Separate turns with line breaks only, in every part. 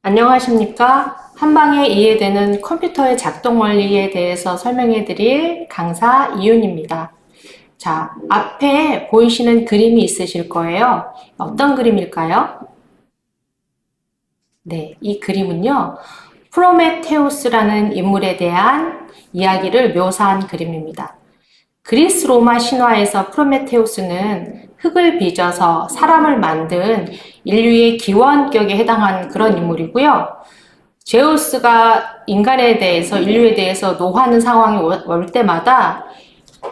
안녕하십니까? 한방에 이해되는 컴퓨터의 작동 원리에 대해서 설명해 드릴 강사 이윤입니다. 자, 앞에 보이시는 그림이 있으실 거예요. 어떤 그림일까요? 네, 이 그림은요, 프로메테우스라는 인물에 대한 이야기를 묘사한 그림입니다. 그리스 로마 신화에서 프로메테우스는 흙을 빚어서 사람을 만든 인류의 기원격에 해당하는 그런 인물이고요. 제우스가 인간에 대해서, 인류에 대해서 노하는 상황이 올 때마다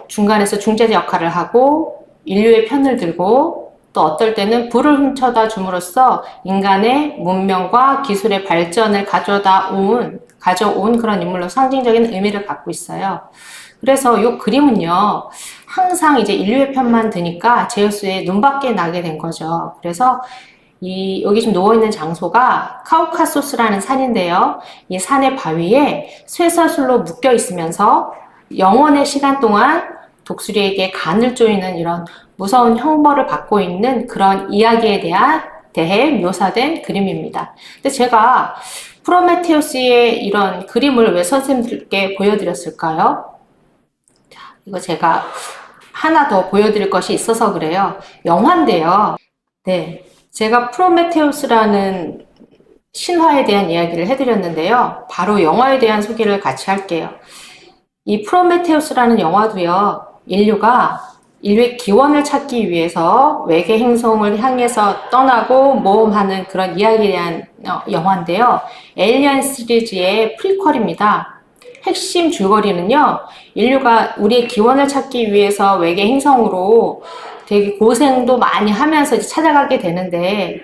중간에서 중재자 역할을 하고 인류의 편을 들고 또 어떨 때는 불을 훔쳐다 줌으로써 인간의 문명과 기술의 발전을 가져온 그런 인물로 상징적인 의미를 갖고 있어요. 그래서 이 그림은요, 항상 이제 인류의 편만 드니까 제우스의 눈밖에 나게 된 거죠. 그래서 여기 지금 누워있는 장소가 카우카소스라는 산인데요. 이 산의 바위에 쇠사슬로 묶여 있으면서 영원의 시간 동안 독수리에게 간을 조이는 이런 무서운 형벌을 받고 있는 그런 이야기에 대해 묘사된 그림입니다. 근데 제가 프로메테우스의 이런 그림을 왜 선생님들께 보여드렸을까요? 이거 제가 하나 더 보여드릴 것이 있어서 그래요. 영화인데요. 네, 제가 프로메테우스라는 신화에 대한 이야기를 해드렸는데요. 바로 영화에 대한 소개를 같이 할게요. 이 프로메테우스라는 영화도요, 인류의 기원을 찾기 위해서 외계 행성을 향해서 떠나고 모험하는 그런 이야기에 대한 영화인데요. 에일리언 시리즈의 프리퀄입니다. 핵심 줄거리는요, 인류가 우리의 기원을 찾기 위해서 외계 행성으로 되게 고생도 많이 하면서 이제 찾아가게 되는데,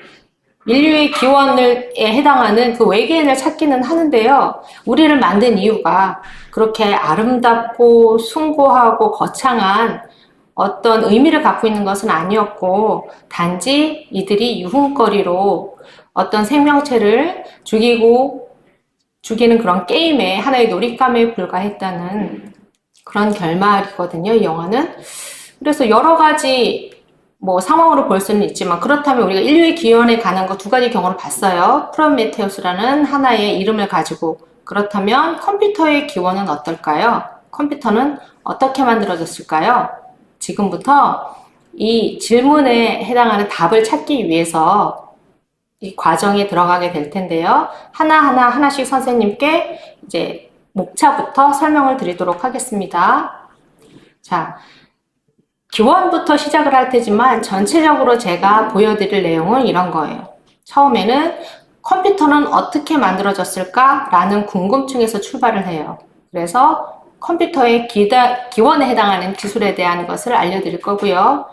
인류의 기원에 해당하는 그 외계인을 찾기는 하는데요, 우리를 만든 이유가 그렇게 아름답고 숭고하고 거창한 어떤 의미를 갖고 있는 것은 아니었고, 단지 이들이 유흥거리로 어떤 생명체를 죽이는 그런 게임의 하나의 놀잇감에 불과했다는 그런 결말이거든요, 이 영화는. 그래서 여러 가지 상황으로 볼 수는 있지만, 그렇다면 우리가 인류의 기원에 관한 거 두 가지 경우를 봤어요. 프로메테우스라는 하나의 이름을 가지고. 그렇다면 컴퓨터의 기원은 어떨까요? 컴퓨터는 어떻게 만들어졌을까요? 지금부터 이 질문에 해당하는 답을 찾기 위해서 이 과정에 들어가게 될 텐데요. 하나씩 선생님께 이제 목차부터 설명을 드리도록 하겠습니다. 자, 기원부터 시작을 할 테지만 전체적으로 제가 보여드릴 내용은 이런 거예요. 처음에는 컴퓨터는 어떻게 만들어졌을까? 라는 궁금증에서 출발을 해요. 그래서 컴퓨터의 기원에 해당하는 기술에 대한 것을 알려드릴 거고요.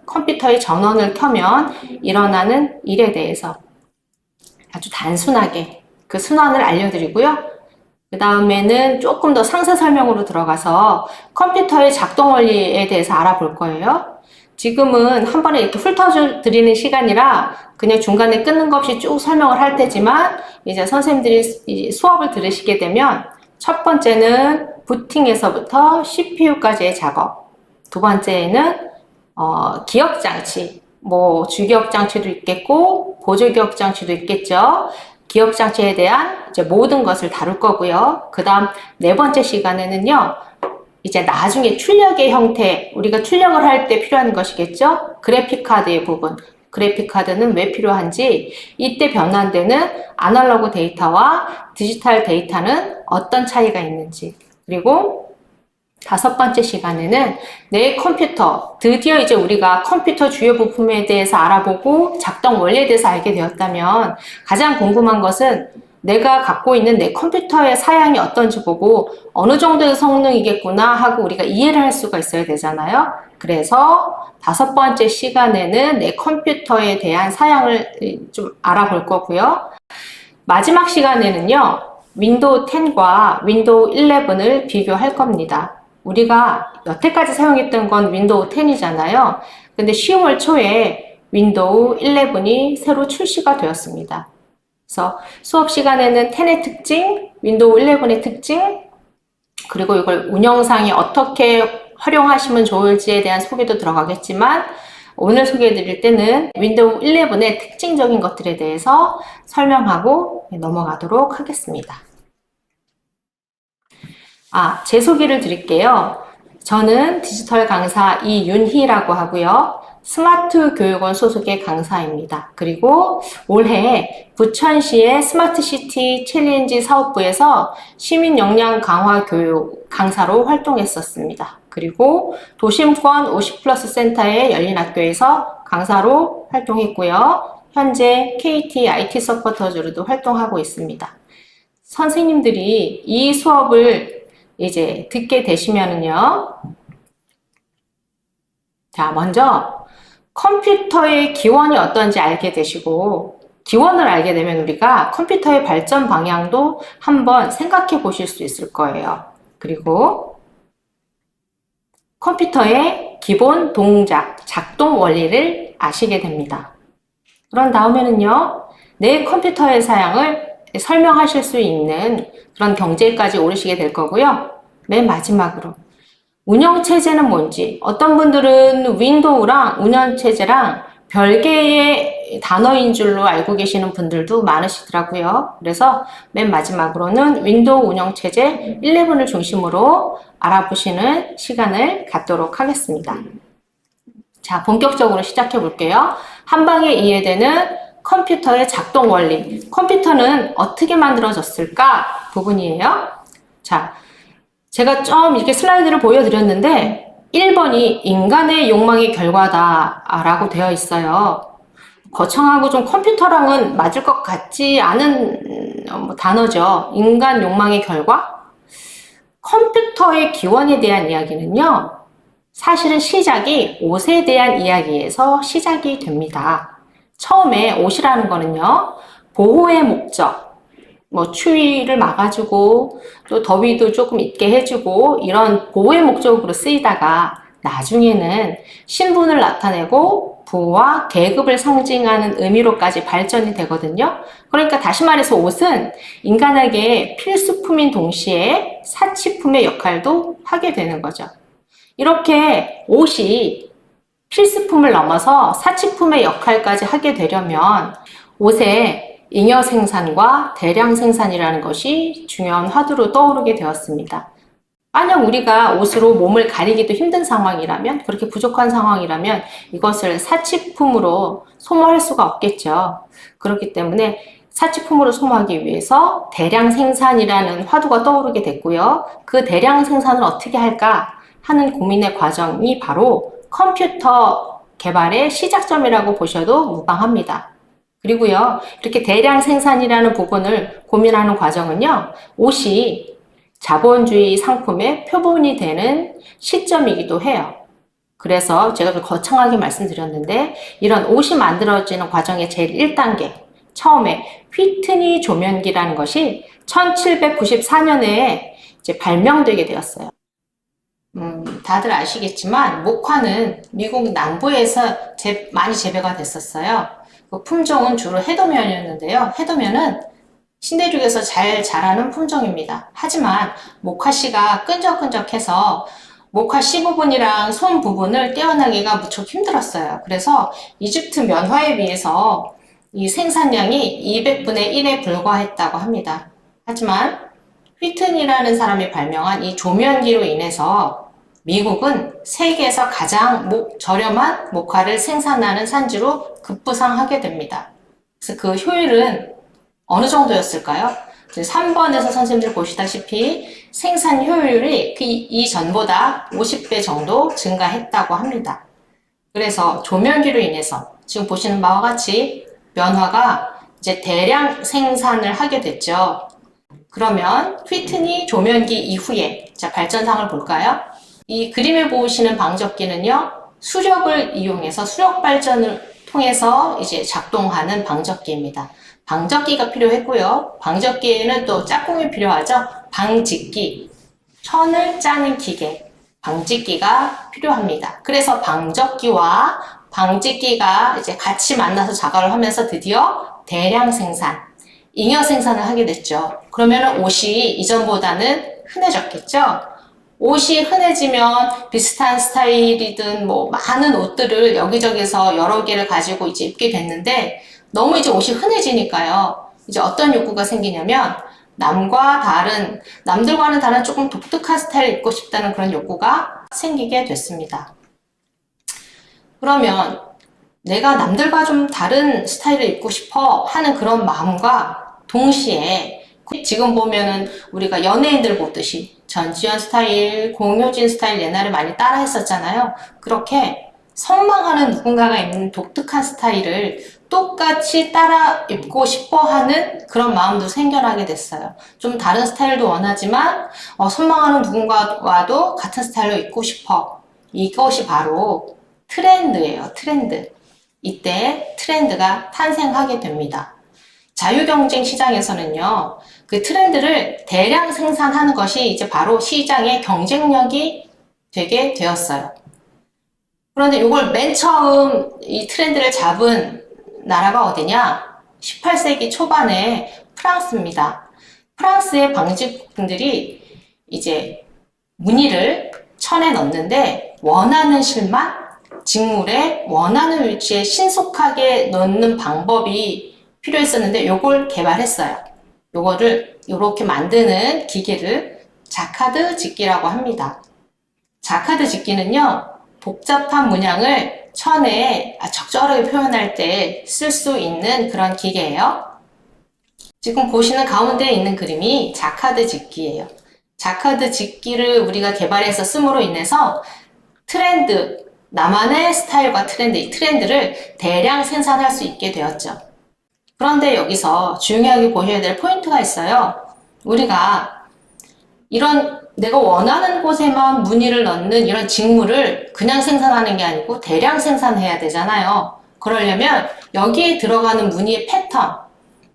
컴퓨터의 전원을 켜면 일어나는 일에 대해서 아주 단순하게 그 순환을 알려드리고요. 그 다음에는 조금 더 상세 설명으로 들어가서 컴퓨터의 작동 원리에 대해서 알아볼 거예요. 지금은 한 번에 이렇게 훑어드리는 시간이라 그냥 중간에 끊는 것 없이 쭉 설명을 할 테지만, 이제 선생님들이 수업을 들으시게 되면 첫 번째는 부팅에서부터 CPU까지의 작업, 두 번째는 기억장치, 주기억장치도 있겠고 보조기억장치도 있겠죠. 기억장치에 대한 이제 모든 것을 다룰 거고요. 그 다음 네 번째 시간에는요, 이제 나중에 출력의 형태, 우리가 출력을 할 때 필요한 것이겠죠. 그래픽카드의 부분, 그래픽카드는 왜 필요한지, 이때 변환되는 아날로그 데이터와 디지털 데이터는 어떤 차이가 있는지, 그리고 다섯 번째 시간에는 내 컴퓨터, 드디어 이제 우리가 컴퓨터 주요 부품에 대해서 알아보고 작동 원리에 대해서 알게 되었다면 가장 궁금한 것은 내가 갖고 있는 내 컴퓨터의 사양이 어떤지 보고 어느 정도의 성능이겠구나 하고 우리가 이해를 할 수가 있어야 되잖아요. 그래서 다섯 번째 시간에는 내 컴퓨터에 대한 사양을 좀 알아볼 거고요. 마지막 시간에는요, 윈도우 10과 윈도우 11을 비교할 겁니다. 우리가 여태까지 사용했던 건 윈도우 10이잖아요. 근데 10월 초에 윈도우 11이 새로 출시가 되었습니다. 그래서 수업 시간에는 10의 특징, 윈도우 11의 특징, 그리고 이걸 운영상에 어떻게 활용하시면 좋을지에 대한 소개도 들어가겠지만, 오늘 소개해 드릴 때는 윈도우 11의 특징적인 것들에 대해서 설명하고 넘어가도록 하겠습니다. 제 소개를 드릴게요. 저는 디지털 강사 이윤희라고 하고요. 스마트 교육원 소속의 강사입니다. 그리고 올해 부천시의 스마트시티 챌린지 사업부에서 시민 역량 강화 교육 강사로 활동했었습니다. 그리고 도심권 50플러스 센터의 열린학교에서 강사로 활동했고요. 현재 KT IT 서포터즈로도 활동하고 있습니다. 선생님들이 이 수업을 이제 듣게 되시면은요. 자, 먼저 컴퓨터의 기원이 어떤지 알게 되시고, 기원을 알게 되면 우리가 컴퓨터의 발전 방향도 한번 생각해 보실 수 있을 거예요. 그리고 컴퓨터의 기본 동작, 작동 원리를 아시게 됩니다. 그런 다음에는요, 내 컴퓨터의 사양을 설명하실 수 있는 그런 경지까지 오르시게 될 거고요. 맨 마지막으로 운영체제는 뭔지, 어떤 분들은 윈도우랑 운영체제랑 별개의 단어인 줄로 알고 계시는 분들도 많으시더라고요. 그래서 맨 마지막으로는 윈도우 운영체제 11을 중심으로 알아보시는 시간을 갖도록 하겠습니다. 자, 본격적으로 시작해 볼게요. 한 방에 이해되는 컴퓨터의 작동 원리. 컴퓨터는 어떻게 만들어졌을까 부분이에요. 자, 제가 좀 이렇게 슬라이드를 보여드렸는데 1번이 인간의 욕망의 결과다라고 되어 있어요. 거창하고 좀 컴퓨터랑은 맞을 것 같지 않은 단어죠. 인간 욕망의 결과? 컴퓨터의 기원에 대한 이야기는요. 사실은 시작이 옷에 대한 이야기에서 시작이 됩니다. 처음에 옷이라는 거는요. 보호의 목적. 추위를 막아주고 또 더위도 조금 있게 해주고 이런 보호의 목적으로 쓰이다가 나중에는 신분을 나타내고 부와 계급을 상징하는 의미로까지 발전이 되거든요. 그러니까 다시 말해서 옷은 인간에게 필수품인 동시에 사치품의 역할도 하게 되는 거죠. 이렇게 옷이 필수품을 넘어서 사치품의 역할까지 하게 되려면 옷에 잉여 생산과 대량 생산이라는 것이 중요한 화두로 떠오르게 되었습니다. 만약 우리가 옷으로 몸을 가리기도 힘든 상황이라면, 그렇게 부족한 상황이라면 이것을 사치품으로 소모할 수가 없겠죠. 그렇기 때문에 사치품으로 소모하기 위해서 대량 생산이라는 화두가 떠오르게 됐고요. 그 대량 생산을 어떻게 할까 하는 고민의 과정이 바로 컴퓨터 개발의 시작점이라고 보셔도 무방합니다. 그리고요, 이렇게 대량 생산이라는 부분을 고민하는 과정은요, 옷이 자본주의 상품의 표본이 되는 시점이기도 해요. 그래서 제가 좀 거창하게 말씀드렸는데, 이런 옷이 만들어지는 과정의 제일 1단계, 처음에 휘트니 조면기라는 것이 1794년에 이제 발명되게 되었어요. 다들 아시겠지만, 목화는 미국 남부에서 많이 재배가 됐었어요. 그 품종은 주로 해도면이었는데요. 해도면은 신대륙에서 잘 자라는 품종입니다. 하지만 목화씨가 끈적끈적해서 목화씨 부분이랑 손 부분을 떼어내기가 무척 힘들었어요. 그래서 이집트 면화에 비해서 이 생산량이 200분의 1에 불과했다고 합니다. 하지만 휘튼이라는 사람이 발명한 이 조면기로 인해서 미국은 세계에서 가장 저렴한 목화를 생산하는 산지로 급부상하게 됩니다. 그래서 그 효율은 어느 정도였을까요? 3번에서 선생님들 보시다시피 생산 효율이 이전보다 50배 정도 증가했다고 합니다. 그래서 조면기로 인해서 지금 보시는 바와 같이 면화가 이제 대량 생산을 하게 됐죠. 그러면 휘트니 조면기 이후에 발전상을 볼까요? 이 그림에 보시는 방적기는요, 수력을 이용해서 수력 발전을 통해서 이제 작동하는 방적기입니다. 방적기가 필요했고요. 방적기에는 또 짝꿍이 필요하죠. 방직기, 천을 짜는 기계, 방직기가 필요합니다. 그래서 방적기와 방직기가 이제 같이 만나서 작업을 하면서 드디어 대량 생산, 잉여 생산을 하게 됐죠. 그러면 옷이 이전보다는 흔해졌겠죠. 옷이 흔해지면 비슷한 스타일이든 뭐 많은 옷들을 여기저기서 여러 개를 가지고 이제 입게 됐는데 너무 이제 옷이 흔해지니까요. 이제 어떤 욕구가 생기냐면 남들과는 다른 조금 독특한 스타일을 입고 싶다는 그런 욕구가 생기게 됐습니다. 그러면 내가 남들과 좀 다른 스타일을 입고 싶어 하는 그런 마음과 동시에 지금 보면은 우리가 연예인들 보듯이 전지현 스타일, 공효진 스타일 옛날에 많이 따라 했었잖아요. 그렇게 선망하는 누군가가 입는 독특한 스타일을 똑같이 따라 입고 싶어 하는 그런 마음도 생겨나게 됐어요. 좀 다른 스타일도 원하지만 선망하는 누군가와도 같은 스타일로 입고 싶어. 이것이 바로 트렌드예요. 트렌드. 이때 트렌드가 탄생하게 됩니다. 자유경쟁 시장에서는요, 그 트렌드를 대량 생산하는 것이 이제 바로 시장의 경쟁력이 되게 되었어요. 그런데 이걸 맨 처음 이 트렌드를 잡은 나라가 어디냐? 18세기 초반에 프랑스입니다. 프랑스의 방직분들이 이제 무늬를 천에 넣는데 원하는 실만 직물에 원하는 위치에 신속하게 넣는 방법이 필요했었는데 요걸 개발했어요. 요거를 이렇게 만드는 기계를 자카드 직기라고 합니다. 자카드 직기는요, 복잡한 문양을 천에 적절하게 표현할 때 쓸 수 있는 그런 기계예요. 지금 보시는 가운데 있는 그림이 자카드 직기예요. 자카드 직기를 우리가 개발해서 씀으로 인해서 트렌드, 나만의 스타일과 트렌드, 이 트렌드를 대량 생산할 수 있게 되었죠. 그런데 여기서 중요하게 보셔야 될 포인트가 있어요. 우리가 이런 내가 원하는 곳에만 무늬를 넣는 이런 직물을 그냥 생산하는 게 아니고 대량 생산해야 되잖아요. 그러려면 여기에 들어가는 무늬의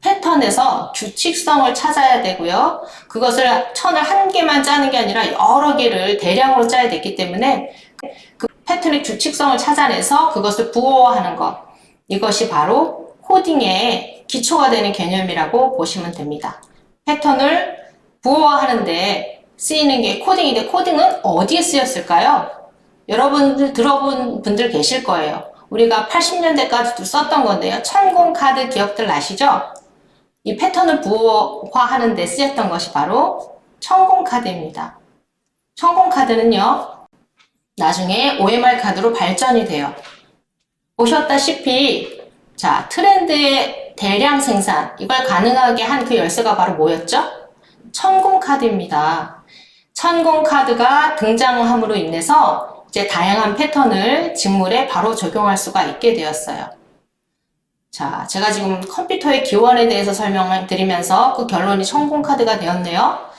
패턴에서 규칙성을 찾아야 되고요. 그것을 천을 한 개만 짜는 게 아니라 여러 개를 대량으로 짜야 되기 때문에 그 패턴의 규칙성을 찾아내서 그것을 부호화하는 것. 이것이 바로 코딩의 기초가 되는 개념이라고 보시면 됩니다. 패턴을 부호화하는데 쓰이는 게 코딩인데 코딩은 어디에 쓰였을까요? 여러분들 들어본 분들 계실 거예요. 우리가 80년대까지도 썼던 건데요. 천공 카드 기억들 나시죠? 이 패턴을 부호화하는 데 쓰였던 것이 바로 천공 카드입니다. 천공 카드는요, 나중에 OMR 카드로 발전이 돼요. 보셨다시피 자, 트렌드의 대량 생산, 이걸 가능하게 한 그 열쇠가 바로 뭐였죠? 천공 카드입니다. 천공 카드가 등장함으로 인해서 이제 다양한 패턴을 직물에 바로 적용할 수가 있게 되었어요. 자, 제가 지금 컴퓨터의 기원에 대해서 설명을 드리면서 그 결론이 천공 카드가 되었네요.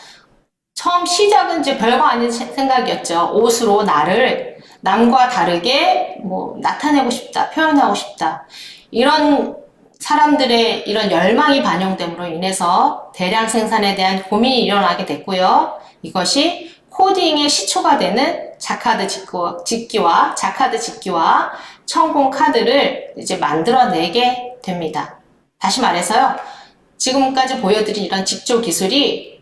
처음 시작은 이제 별거 아닌 생각이었죠. 옷으로 나를 남과 다르게 뭐 나타내고 싶다, 표현하고 싶다. 이런 사람들의 이런 열망이 반영됨으로 인해서 대량 생산에 대한 고민이 일어나게 됐고요. 이것이 코딩의 시초가 되는 자카드 직기와 천공 카드를 이제 만들어내게 됩니다. 다시 말해서요. 지금까지 보여드린 이런 직조 기술이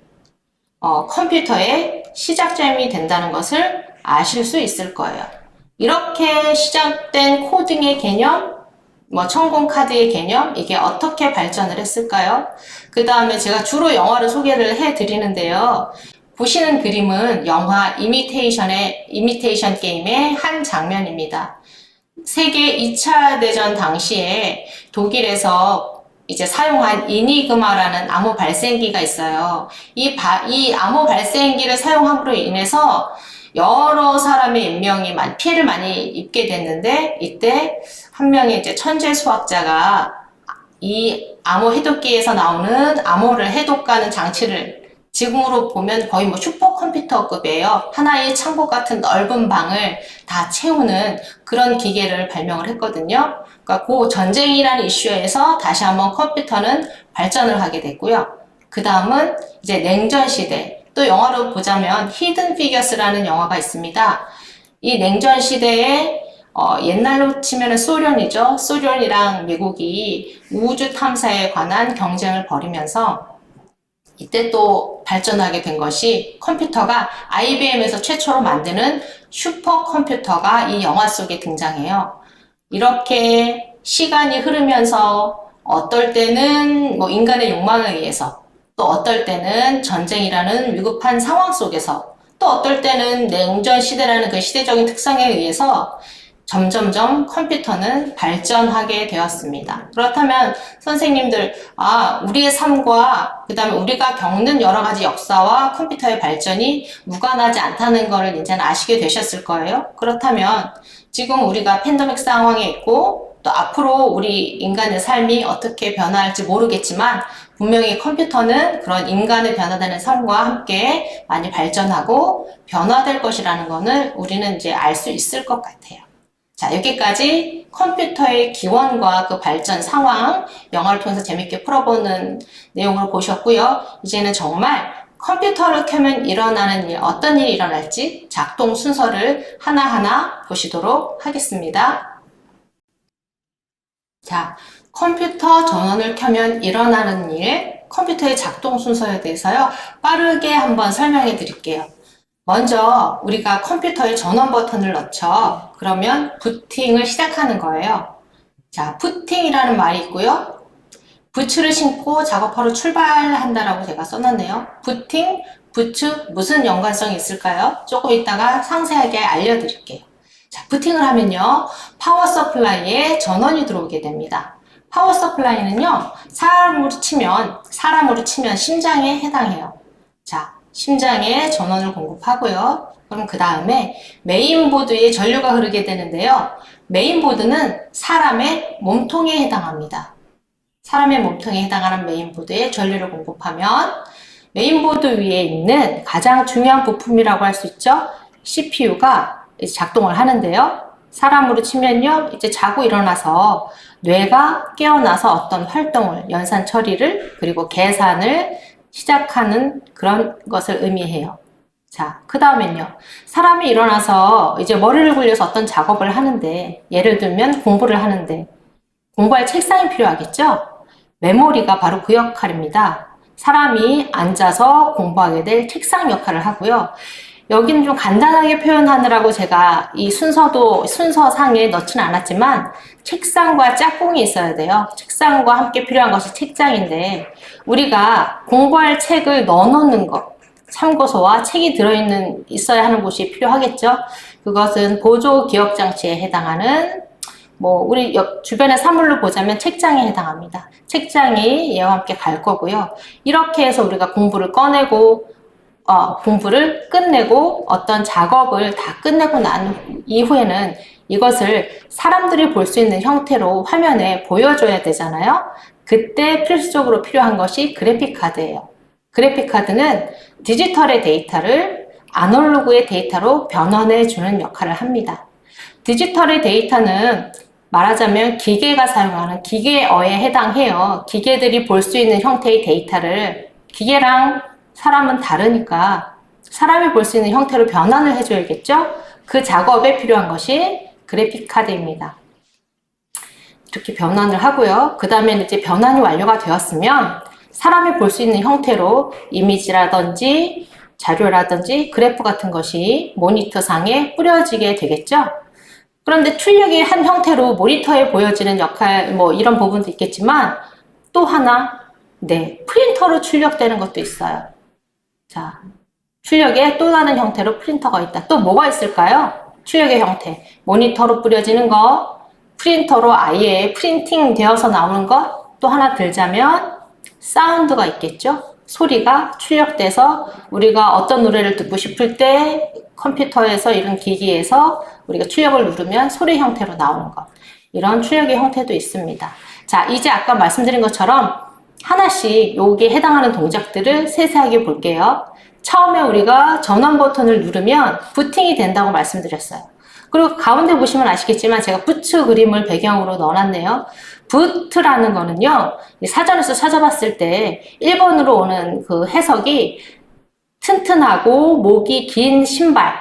컴퓨터의 시작점이 된다는 것을 아실 수 있을 거예요. 이렇게 시작된 코딩의 개념, 천공 카드의 개념, 이게 어떻게 발전을 했을까요? 그 다음에 제가 주로 영화를 소개를 해드리는데요. 보시는 그림은 영화 이미테이션 게임의 한 장면입니다. 세계 2차 대전 당시에 독일에서 이제 사용한 이니그마라는 암호 발생기가 있어요. 이 암호 발생기를 사용함으로 인해서 여러 사람의 인명이 피해를 많이 입게 됐는데, 이때 한 명의 이제 천재 수학자가 이 암호 해독기에서 나오는 암호를 해독하는 장치를, 지금으로 보면 거의 뭐 슈퍼컴퓨터급이에요. 하나의 창고 같은 넓은 방을 다 채우는 그런 기계를 발명을 했거든요. 그러니까 그 전쟁이라는 이슈에서 다시 한번 컴퓨터는 발전을 하게 됐고요. 그 다음은 이제 냉전 시대. 또 영화로 보자면 히든 피겨스라는 영화가 있습니다. 이 냉전 시대에 옛날로 치면 소련이죠. 소련이랑 미국이 우주 탐사에 관한 경쟁을 벌이면서 이때 또 발전하게 된 것이 컴퓨터가 IBM에서 최초로 만드는 슈퍼컴퓨터가 이 영화 속에 등장해요. 이렇게 시간이 흐르면서 어떨 때는 뭐 인간의 욕망에 의해서, 또 어떨 때는 전쟁이라는 위급한 상황 속에서, 또 어떨 때는 냉전 시대라는 그 시대적인 특성에 의해서 점점점 컴퓨터는 발전하게 되었습니다. 그렇다면 선생님들, 우리의 삶과 그 다음에 우리가 겪는 여러 가지 역사와 컴퓨터의 발전이 무관하지 않다는 것을 이제는 아시게 되셨을 거예요. 그렇다면 지금 우리가 팬데믹 상황에 있고 또 앞으로 우리 인간의 삶이 어떻게 변화할지 모르겠지만 분명히 컴퓨터는 그런 인간의 변화되는 삶과 함께 많이 발전하고 변화될 것이라는 것을 우리는 이제 알 수 있을 것 같아요. 자, 여기까지 컴퓨터의 기원과 그 발전 상황, 영화를 통해서 재밌게 풀어보는 내용을 보셨고요. 이제는 정말 컴퓨터를 켜면 일어나는 일, 어떤 일이 일어날지 작동 순서를 하나하나 보시도록 하겠습니다. 자, 컴퓨터 전원을 켜면 일어나는 일, 컴퓨터의 작동 순서에 대해서요. 빠르게 한번 설명해 드릴게요. 먼저 우리가 컴퓨터에 전원 버튼을 넣죠. 그러면 부팅을 시작하는 거예요. 자, 부팅이라는 말이 있고요. 부츠를 신고 작업하러 출발한다라고 제가 써놨네요. 부팅, 부츠 무슨 연관성이 있을까요? 조금 이따가 상세하게 알려드릴게요. 자, 부팅을 하면요. 파워 서플라이에 전원이 들어오게 됩니다. 파워 서플라이는요. 사람으로 치면 심장에 해당해요. 자, 심장에 전원을 공급하고요. 그럼 그 다음에 메인보드에 전류가 흐르게 되는데요. 메인보드는 사람의 몸통에 해당합니다. 사람의 몸통에 해당하는 메인보드에 전류를 공급하면 메인보드 위에 있는 가장 중요한 부품이라고 할 수 있죠. CPU가 이제 작동을 하는데요. 사람으로 치면요. 이제 자고 일어나서 뇌가 깨어나서 어떤 활동을, 연산 처리를, 그리고 계산을 시작하는 그런 것을 의미해요. 자, 그 다음엔요. 사람이 일어나서 이제 머리를 굴려서 어떤 작업을 하는데, 예를 들면 공부를 하는데, 공부할 책상이 필요하겠죠? 메모리가 바로 그 역할입니다. 사람이 앉아서 공부하게 될 책상 역할을 하고요. 여기는 좀 간단하게 표현하느라고 제가 이 순서상에 넣지는 않았지만 책상과 짝꿍이 있어야 돼요. 책상과 함께 필요한 것이 책장인데 우리가 공부할 책을 넣어놓는 것, 참고서와 책이 있어야 하는 곳이 필요하겠죠. 그것은 보조 기억 장치에 해당하는 우리 주변의 사물로 보자면 책장에 해당합니다. 책장이 얘와 함께 갈 거고요. 이렇게 해서 우리가 공부를 끝내고 어떤 작업을 다 끝내고 난 이후에는 이것을 사람들이 볼 수 있는 형태로 화면에 보여줘야 되잖아요. 그때 필수적으로 필요한 것이 그래픽카드예요. 그래픽카드는 디지털의 데이터를 아날로그의 데이터로 변환해 주는 역할을 합니다. 디지털의 데이터는 말하자면 기계가 사용하는 기계어에 해당해요. 기계들이 볼 수 있는 형태의 데이터를 기계랑 사람은 다르니까 사람이 볼 수 있는 형태로 변환을 해줘야겠죠? 그 작업에 필요한 것이 그래픽카드입니다. 이렇게 변환을 하고요. 그 다음에 이제 변환이 완료가 되었으면 사람이 볼 수 있는 형태로 이미지라든지 자료라든지 그래프 같은 것이 모니터상에 뿌려지게 되겠죠? 그런데 출력이 한 형태로 모니터에 보여지는 역할, 이런 부분도 있겠지만 또 하나, 프린터로 출력되는 것도 있어요. 자, 출력의 또 다른 형태로 프린터가 있다. 또 뭐가 있을까요? 출력의 형태. 모니터로 뿌려지는 거, 프린터로 아예 프린팅 되어서 나오는 것, 또 하나 들자면 사운드가 있겠죠? 소리가 출력돼서 우리가 어떤 노래를 듣고 싶을 때 컴퓨터에서 이런 기기에서 우리가 출력을 누르면 소리 형태로 나오는 것. 이런 출력의 형태도 있습니다. 자, 이제 아까 말씀드린 것처럼 하나씩 여기에 해당하는 동작들을 세세하게 볼게요. 처음에 우리가 전원 버튼을 누르면 부팅이 된다고 말씀드렸어요. 그리고 가운데 보시면 아시겠지만 제가 부츠 그림을 배경으로 넣어놨네요. 부트라는 거는요, 사전에서 찾아봤을 때 일본으로 오는 그 해석이 튼튼하고 목이 긴 신발.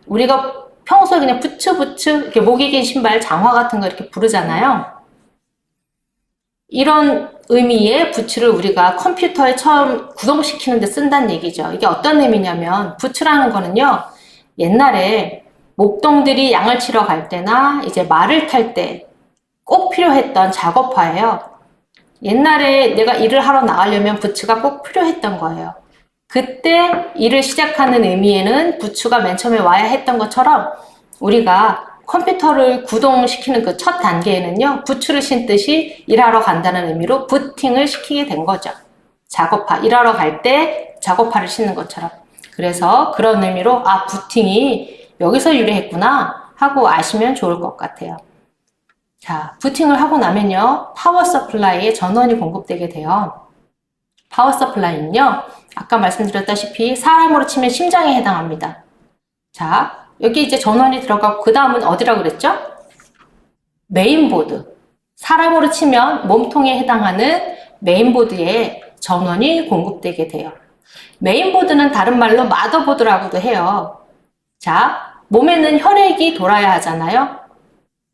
우리가 평소에 그냥 부츠 이렇게 목이 긴 신발, 장화 같은 거 이렇게 부르잖아요. 이런 의미의 부츠를 우리가 컴퓨터에 처음 구동시키는 데 쓴다는 얘기죠. 이게 어떤 의미냐면 부츠라는 거는요. 옛날에 목동들이 양을 치러 갈 때나 이제 말을 탈 때 꼭 필요했던 작업화예요. 옛날에 내가 일을 하러 나가려면 부츠가 꼭 필요했던 거예요. 그때 일을 시작하는 의미에는 부츠가 맨 처음에 와야 했던 것처럼 우리가 컴퓨터를 구동시키는 그 첫 단계에는요, 부츠를 신듯이 일하러 간다는 의미로 부팅을 시키게 된 거죠. 작업화, 일하러 갈 때 작업화를 신는 것처럼. 그래서 그런 의미로 아, 부팅이 여기서 유래했구나 하고 아시면 좋을 것 같아요. 자, 부팅을 하고 나면요, 파워 서플라이에 전원이 공급되게 돼요. 파워 서플라이는요, 아까 말씀드렸다시피 사람으로 치면 심장에 해당합니다. 자, 여기 이제 전원이 들어가고 그 다음은 어디라고 그랬죠? 메인보드. 사람으로 치면 몸통에 해당하는 메인보드에 전원이 공급되게 돼요. 메인보드는 다른 말로 마더보드라고도 해요. 자, 몸에는 혈액이 돌아야 하잖아요.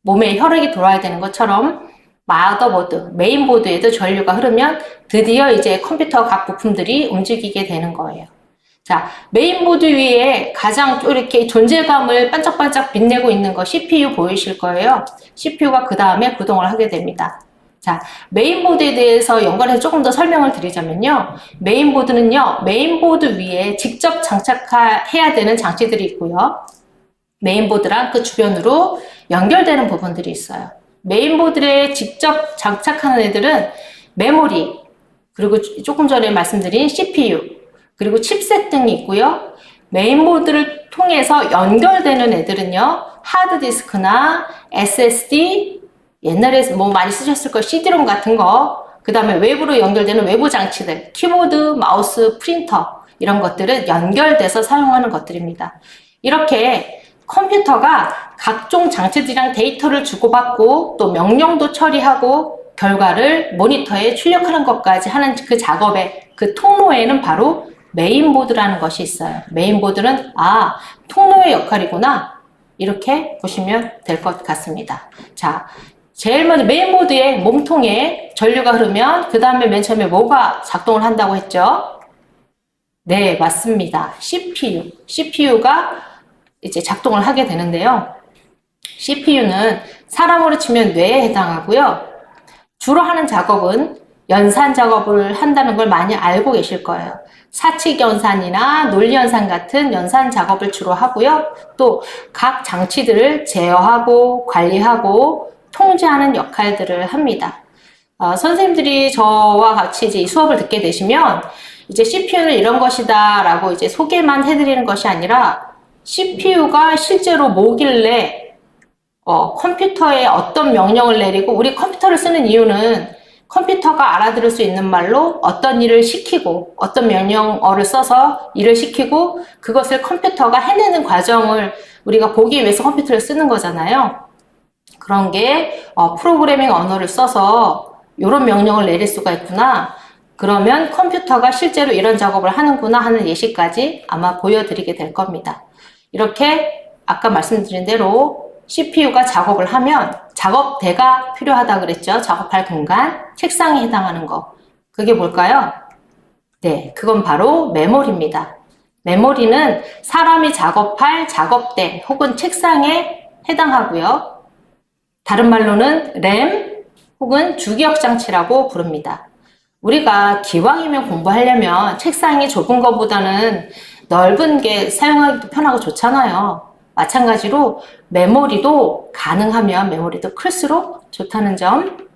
몸에 혈액이 돌아야 되는 것처럼 마더보드, 메인보드에도 전류가 흐르면 드디어 이제 컴퓨터 각 부품들이 움직이게 되는 거예요. 자, 메인보드 위에 가장 이렇게 존재감을 반짝반짝 빛내고 있는 거 CPU 보이실 거예요. CPU가 그 다음에 구동을 하게 됩니다. 자, 메인보드에 대해서 연관해서 조금 더 설명을 드리자면요. 메인보드는요, 메인보드 위에 직접 장착해야 되는 장치들이 있고요. 메인보드랑 그 주변으로 연결되는 부분들이 있어요. 메인보드에 직접 장착하는 애들은 메모리, 그리고 조금 전에 말씀드린 CPU, 그리고 칩셋 등이 있고요. 메인보드를 통해서 연결되는 애들은요, 하드디스크나 SSD, 옛날에 뭐 많이 쓰셨을 거 CD롬 같은 거, 그 다음에 외부로 연결되는 외부 장치들, 키보드, 마우스, 프린터, 이런 것들은 연결돼서 사용하는 것들입니다. 이렇게 컴퓨터가 각종 장치들이랑 데이터를 주고받고 또 명령도 처리하고 결과를 모니터에 출력하는 것까지 하는 그 작업의 그 통로에는 바로 메인보드라는 것이 있어요. 메인보드는 아, 통로의 역할이구나. 이렇게 보시면 될 것 같습니다. 자, 제일 먼저 메인보드의 몸통에 전류가 흐르면 그 다음에 맨 처음에 뭐가 작동을 한다고 했죠? 네, 맞습니다. CPU가 이제 작동을 하게 되는데요. CPU는 사람으로 치면 뇌에 해당하고요. 주로 하는 작업은 연산 작업을 한다는 걸 많이 알고 계실 거예요. 사칙 연산이나 논리 연산 같은 연산 작업을 주로 하고요. 또 각 장치들을 제어하고 관리하고 통제하는 역할들을 합니다. 선생님들이 저와 같이 이제 이 수업을 듣게 되시면 이제 CPU는 이런 것이다 라고 이제 소개만 해드리는 것이 아니라 CPU가 실제로 뭐길래 컴퓨터에 어떤 명령을 내리고 우리 컴퓨터를 쓰는 이유는 컴퓨터가 알아들을 수 있는 말로 어떤 일을 시키고 어떤 명령어를 써서 일을 시키고 그것을 컴퓨터가 해내는 과정을 우리가 보기 위해서 컴퓨터를 쓰는 거잖아요. 그런 게 프로그래밍 언어를 써서 이런 명령을 내릴 수가 있구나. 그러면 컴퓨터가 실제로 이런 작업을 하는구나 하는 예시까지 아마 보여드리게 될 겁니다. 이렇게 아까 말씀드린 대로 CPU가 작업을 하면 작업대가 필요하다 그랬죠. 작업할 공간, 책상에 해당하는 거. 그게 뭘까요? 네, 그건 바로 메모리입니다. 메모리는 사람이 작업할 작업대 혹은 책상에 해당하고요. 다른 말로는 램 혹은 주기억 장치라고 부릅니다. 우리가 기왕이면 공부하려면 책상이 좁은 것보다는 넓은 게 사용하기도 편하고 좋잖아요. 마찬가지로 메모리도 가능하면 메모리도 클수록 좋다는 점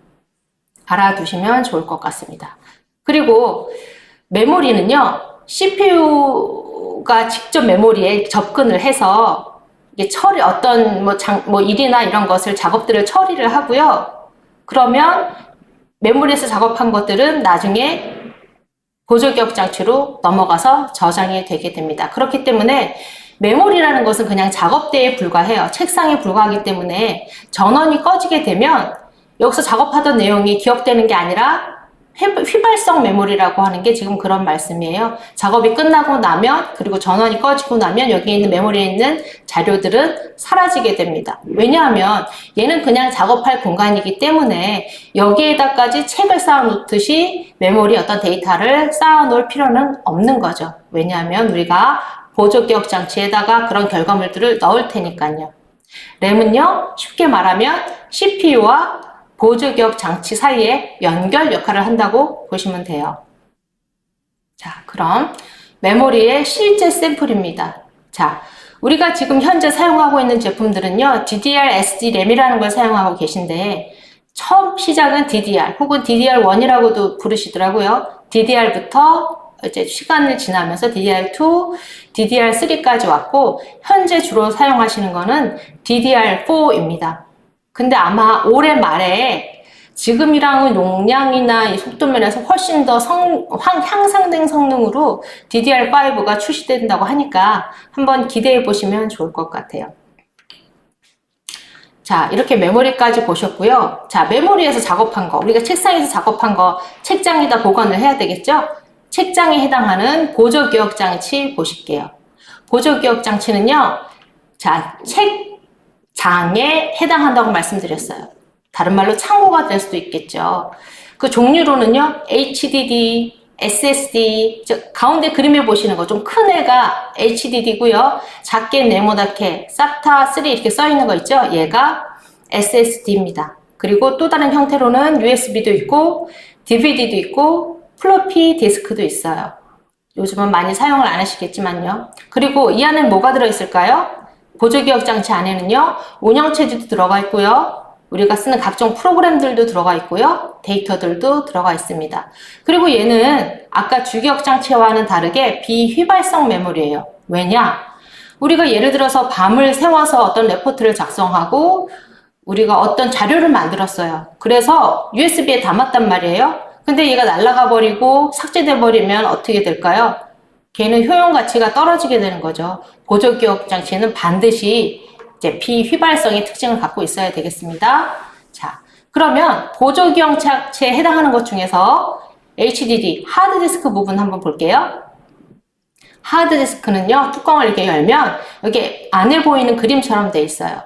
알아두시면 좋을 것 같습니다. 그리고 메모리는요, CPU가 직접 메모리에 접근을 해서 이게 어떤 일이나 이런 것을 작업들을 처리를 하고요. 그러면 메모리에서 작업한 것들은 나중에 보조기억 장치로 넘어가서 저장이 되게 됩니다. 그렇기 때문에 메모리라는 것은 그냥 작업대에 불과해요. 책상에 불과하기 때문에 전원이 꺼지게 되면 여기서 작업하던 내용이 기억되는 게 아니라 휘발성 메모리라고 하는 게 지금 그런 말씀이에요. 작업이 끝나고 나면, 그리고 전원이 꺼지고 나면 여기에 있는 메모리에 있는 자료들은 사라지게 됩니다. 왜냐하면 얘는 그냥 작업할 공간이기 때문에 여기에다까지 책을 쌓아놓듯이 메모리 어떤 데이터를 쌓아놓을 필요는 없는 거죠. 왜냐하면 우리가 보조기억 장치에다가 그런 결과물들을 넣을 테니까요. 램은요, 쉽게 말하면 CPU와 보조기억 장치 사이에 연결 역할을 한다고 보시면 돼요. 자, 그럼 메모리의 실제 샘플입니다. 자, 우리가 지금 현재 사용하고 있는 제품들은요, DDR-SD 램이라는 걸 사용하고 계신데, 처음 시작은 DDR 혹은 DDR1이라고도 부르시더라고요. DDR부터 이제 시간을 지나면서 DDR2, DDR3까지 왔고, 현재 주로 사용하시는 거는 DDR4입니다. 근데 아마 올해 말에 지금이랑은 용량이나 이 속도 면에서 훨씬 더 향상된 성능으로 DDR5가 출시된다고 하니까 한번 기대해 보시면 좋을 것 같아요. 자, 이렇게 메모리까지 보셨고요. 자, 메모리에서 작업한 거, 우리가 책상에서 작업한 거 책장에다 보관을 해야 되겠죠? 책장에 해당하는 보조기억 장치 보실게요. 보조기억 장치는요, 자, 책장에 해당한다고 말씀드렸어요. 다른 말로 창고가 될 수도 있겠죠. 그 종류로는요, HDD, SSD, 가운데 그림에 보시는 거 좀 큰 애가 HDD고요. 작게 네모나게 SATA3 이렇게 써 있는 거 있죠? 얘가 SSD입니다. 그리고 또 다른 형태로는 USB도 있고 DVD도 있고 플로피 디스크도 있어요. 요즘은 많이 사용을 안 하시겠지만요. 그리고 이 안에 뭐가 들어있을까요? 보조기억 장치 안에는요, 운영체제도 들어가 있고요. 우리가 쓰는 각종 프로그램들도 들어가 있고요. 데이터들도 들어가 있습니다. 그리고 얘는 아까 주기억 장치와는 다르게 비휘발성 메모리예요. 왜냐? 우리가 예를 들어서 밤을 새워서 어떤 레포트를 작성하고 우리가 어떤 자료를 만들었어요. 그래서 USB에 담았단 말이에요. 근데 얘가 날아가 버리고 삭제돼 버리면 어떻게 될까요? 걔는 효용 가치가 떨어지게 되는 거죠. 보조기억 장치는 반드시 이제 비휘발성의 특징을 갖고 있어야 되겠습니다. 자, 그러면 보조기억 장치에 해당하는 것 중에서 HDD, 하드디스크 부분 한번 볼게요. 하드디스크는요, 뚜껑을 이렇게 열면 여기 안에 보이는 그림처럼 돼 있어요.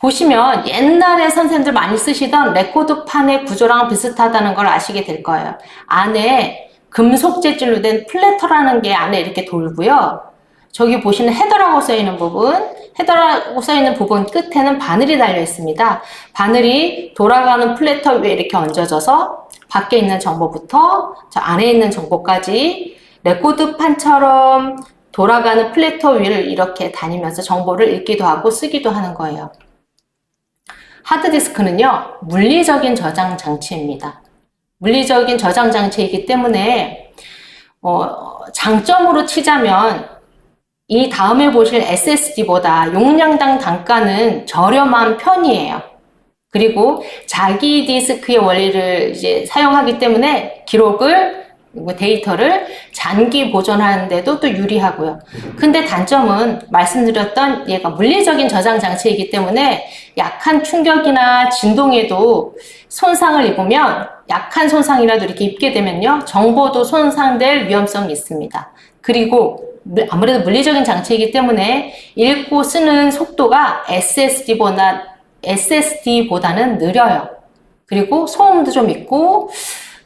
보시면 옛날에 선생님들 많이 쓰시던 레코드판의 구조랑 비슷하다는 걸 아시게 될 거예요. 안에 금속 재질로 된 플래터라는 게 안에 이렇게 돌고요. 저기 보시는 헤더라고 써있는 부분, 헤더라고 써있는 부분 끝에는 바늘이 달려 있습니다. 바늘이 돌아가는 플래터 위에 이렇게 얹어져서 밖에 있는 정보부터 저 안에 있는 정보까지 레코드판처럼 돌아가는 플래터 위를 이렇게 다니면서 정보를 읽기도 하고 쓰기도 하는 거예요. 하드디스크는요, 물리적인 저장 장치입니다. 물리적인 저장 장치이기 때문에 장점으로 치자면 이 다음에 보실 SSD보다 용량당 단가는 저렴한 편이에요. 그리고 자기 디스크의 원리를 이제 사용하기 때문에 기록을, 데이터를 장기 보존하는데도 또 유리하고요. 근데 단점은 말씀드렸던 얘가 물리적인 저장 장치이기 때문에 약한 충격이나 진동에도 손상을 입으면, 약한 손상이라도 이렇게 입게 되면요, 정보도 손상될 위험성이 있습니다. 그리고 아무래도 물리적인 장치이기 때문에 읽고 쓰는 속도가 SSD보다는 느려요. 그리고 소음도 좀 있고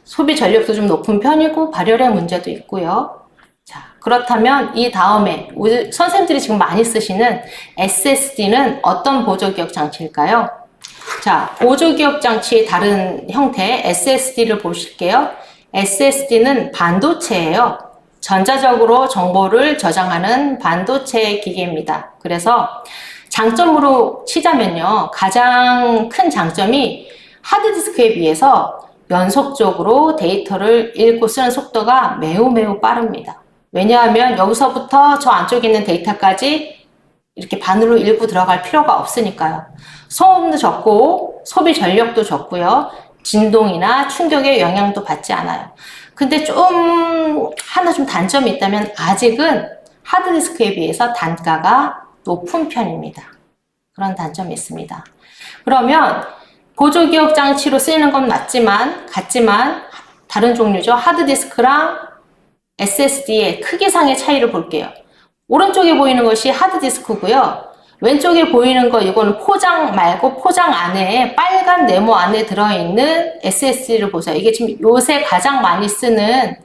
소비 전력도 좀 높은 편이고 발열의 문제도 있고요. 자, 그렇다면 이 다음에 우리 선생님들이 지금 많이 쓰시는 SSD는 어떤 보조기억 장치일까요? 자, 보조기억 장치의 다른 형태 SSD를 보실게요. SSD는 반도체예요. 전자적으로 정보를 저장하는 반도체 기계입니다. 그래서 장점으로 치자면요, 가장 큰 장점이 하드디스크에 비해서 연속적으로 데이터를 읽고 쓰는 속도가 매우 빠릅니다. 왜냐하면 여기서부터 저 안쪽에 있는 데이터까지 이렇게 반으로 읽고 들어갈 필요가 없으니까요. 소음도 적고 소비 전력도 적고요. 진동이나 충격의 영향도 받지 않아요. 근데 하나 좀 단점이 있다면 아직은 하드디스크에 비해서 단가가 높은 편입니다. 그런 단점이 있습니다. 그러면 보조기억 장치로 쓰이는 건 같지만 다른 종류죠. 하드디스크랑 SSD의 크기상의 차이를 볼게요. 오른쪽에 보이는 것이 하드디스크고요. 왼쪽에 보이는 거 이거는 포장 말고 포장 안에 빨간 네모 안에 들어있는 SSD를 보세요. 이게 지금 요새 가장 많이 쓰는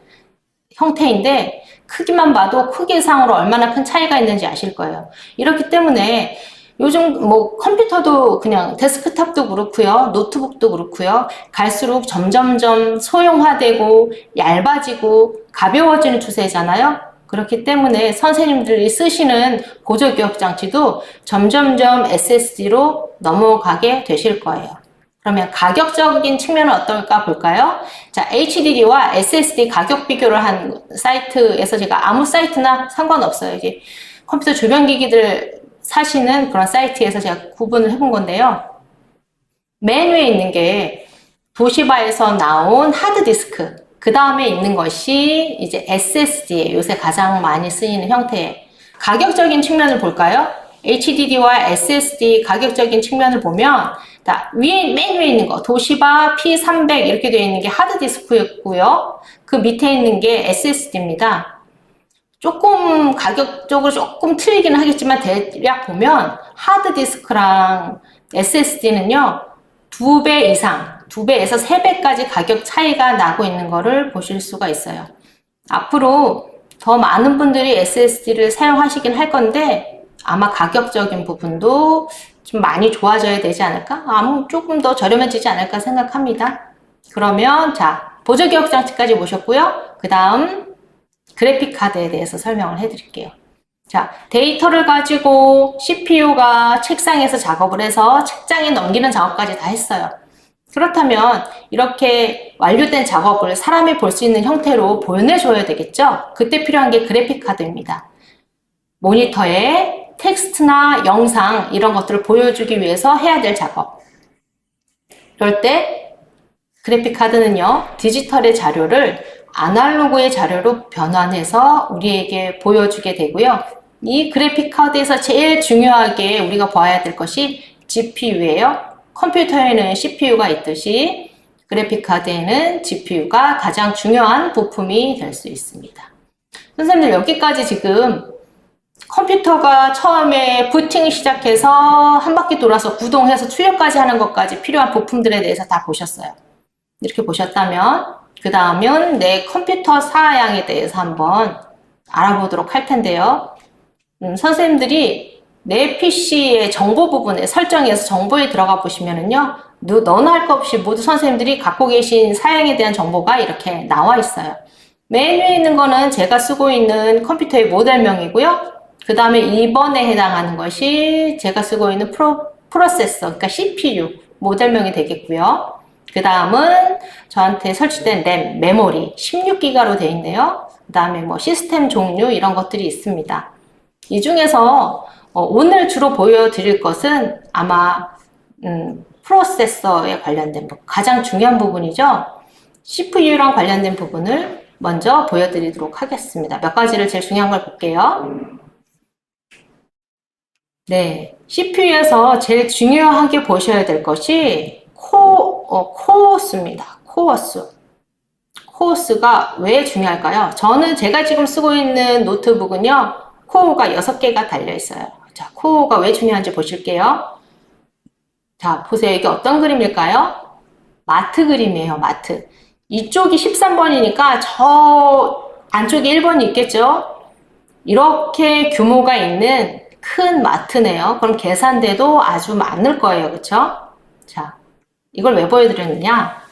형태인데 크기만 봐도 크기상으로 얼마나 큰 차이가 있는지 아실 거예요. 이렇기 때문에 요즘 뭐 컴퓨터도 그냥 데스크탑도 그렇고요. 노트북도 그렇고요. 갈수록 점점점 소형화되고 얇아지고 가벼워지는 추세잖아요. 그렇기 때문에 선생님들이 쓰시는 보조기억장치도 점점점 SSD로 넘어가게 되실 거예요. 그러면 가격적인 측면은 어떨까 볼까요? 자, HDD와 SSD 가격 비교를 한 사이트에서 제가 아무 사이트나 상관없어요. 이게 컴퓨터 주변 기기들 사시는 그런 사이트에서 제가 구분을 해본 건데요. 맨 위에 있는 게 도시바에서 나온 하드디스크, 그 다음에 있는 것이 이제 SSD에 요새 가장 많이 쓰이는 형태의 가격적인 측면을 볼까요? HDD와 SSD 가격적인 측면을 보면 맨 위에 있는 거 도시바 P300 이렇게 되어 있는 게 하드디스크였고요. 그 밑에 있는 게 SSD입니다. 조금 가격적으로 조금 틀리기는 하겠지만 대략 보면 하드디스크랑 SSD는요 2배 이상, 2배에서 3배까지 가격 차이가 나고 있는 거를 보실 수가 있어요. 앞으로 더 많은 분들이 SSD를 사용하시긴 할 건데 아마 가격적인 부분도 좀 많이 좋아져야 되지 않을까? 조금 더 저렴해지지 않을까 생각합니다. 그러면 자, 보조기억장치까지 보셨고요. 그 다음 그래픽카드에 대해서 설명을 해드릴게요. 자, 데이터를 가지고 CPU가 책상에서 작업을 해서 책장에 넘기는 작업까지 다 했어요. 그렇다면 이렇게 완료된 작업을 사람이 볼 수 있는 형태로 보여내줘야 되겠죠? 그때 필요한 게 그래픽카드입니다. 모니터에 텍스트나 영상 이런 것들을 보여주기 위해서 해야 될 작업. 그럴 때 그래픽카드는요, 디지털의 자료를 아날로그의 자료로 변환해서 우리에게 보여주게 되고요. 이 그래픽카드에서 제일 중요하게 우리가 봐야 될 것이 GPU예요. 컴퓨터에는 CPU가 있듯이 그래픽카드에는 GPU가 가장 중요한 부품이 될 수 있습니다. 선생님들 여기까지 지금 컴퓨터가 처음에 부팅 시작해서 한 바퀴 돌아서 구동해서 출력까지 하는 것까지 필요한 부품들에 대해서 다 보셨어요. 이렇게 보셨다면 그 다음은 내 컴퓨터 사양에 대해서 한번 알아보도록 할 텐데요. 선생님들이 내 PC의 정보 부분에 설정에서 정보에 들어가 보시면은요, 너나 할 것 없이 모두 선생님들이 갖고 계신 사양에 대한 정보가 이렇게 나와 있어요. 맨 위에 있는 거는 제가 쓰고 있는 컴퓨터의 모델명이고요. 그 다음에 2번에 해당하는 것이 제가 쓰고 있는 프로세서, 그러니까 CPU 모델명이 되겠고요. 그 다음은 저한테 설치된 램, 메모리 16기가로 되어 있네요. 그 다음에 뭐 시스템 종류 이런 것들이 있습니다. 이 중에서 오늘 주로 보여드릴 것은 아마 프로세서에 관련된 부분, 가장 중요한 부분이죠. CPU랑 관련된 부분을 먼저 보여드리도록 하겠습니다. 몇 가지를 제일 중요한 걸 볼게요. 네, CPU에서 제일 중요하게 보셔야 될 것이 코어스입니다. 코어스가 왜 중요할까요? 제가 지금 쓰고 있는 노트북은요, 코어가 6개가 달려 있어요. 자, 코어가 왜 중요한지 보실게요. 자, 보세요. 이게 어떤 그림일까요? 마트 그림이에요, 마트. 이쪽이 13번이니까 저 안쪽에 1번이 있겠죠? 이렇게 규모가 있는 큰 마트네요. 그럼 계산대도 아주 많을 거예요. 그쵸? 자, 이걸 왜 보여드렸느냐?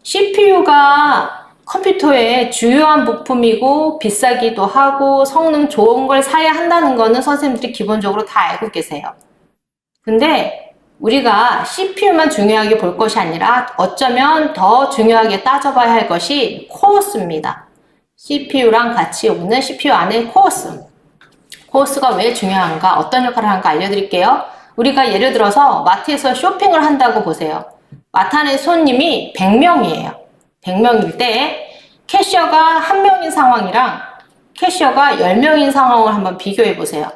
CPU가 컴퓨터의 주요한 부품이고 비싸기도 하고 성능 좋은 걸 사야 한다는 거는 선생님들이 기본적으로 다 알고 계세요. 근데 우리가 CPU만 중요하게 볼 것이 아니라 어쩌면 더 중요하게 따져봐야 할 것이 코어스입니다. CPU랑 같이 오는 CPU 안에 코어스가 왜 중요한가, 어떤 역할을 하는가 알려드릴게요. 우리가 예를 들어서 마트에서 쇼핑을 한다고 보세요. 마트 안에 손님이 100명이에요. 100명일 때 캐셔가 1명인 상황이랑 캐셔가 10명인 상황을 한번 비교해 보세요.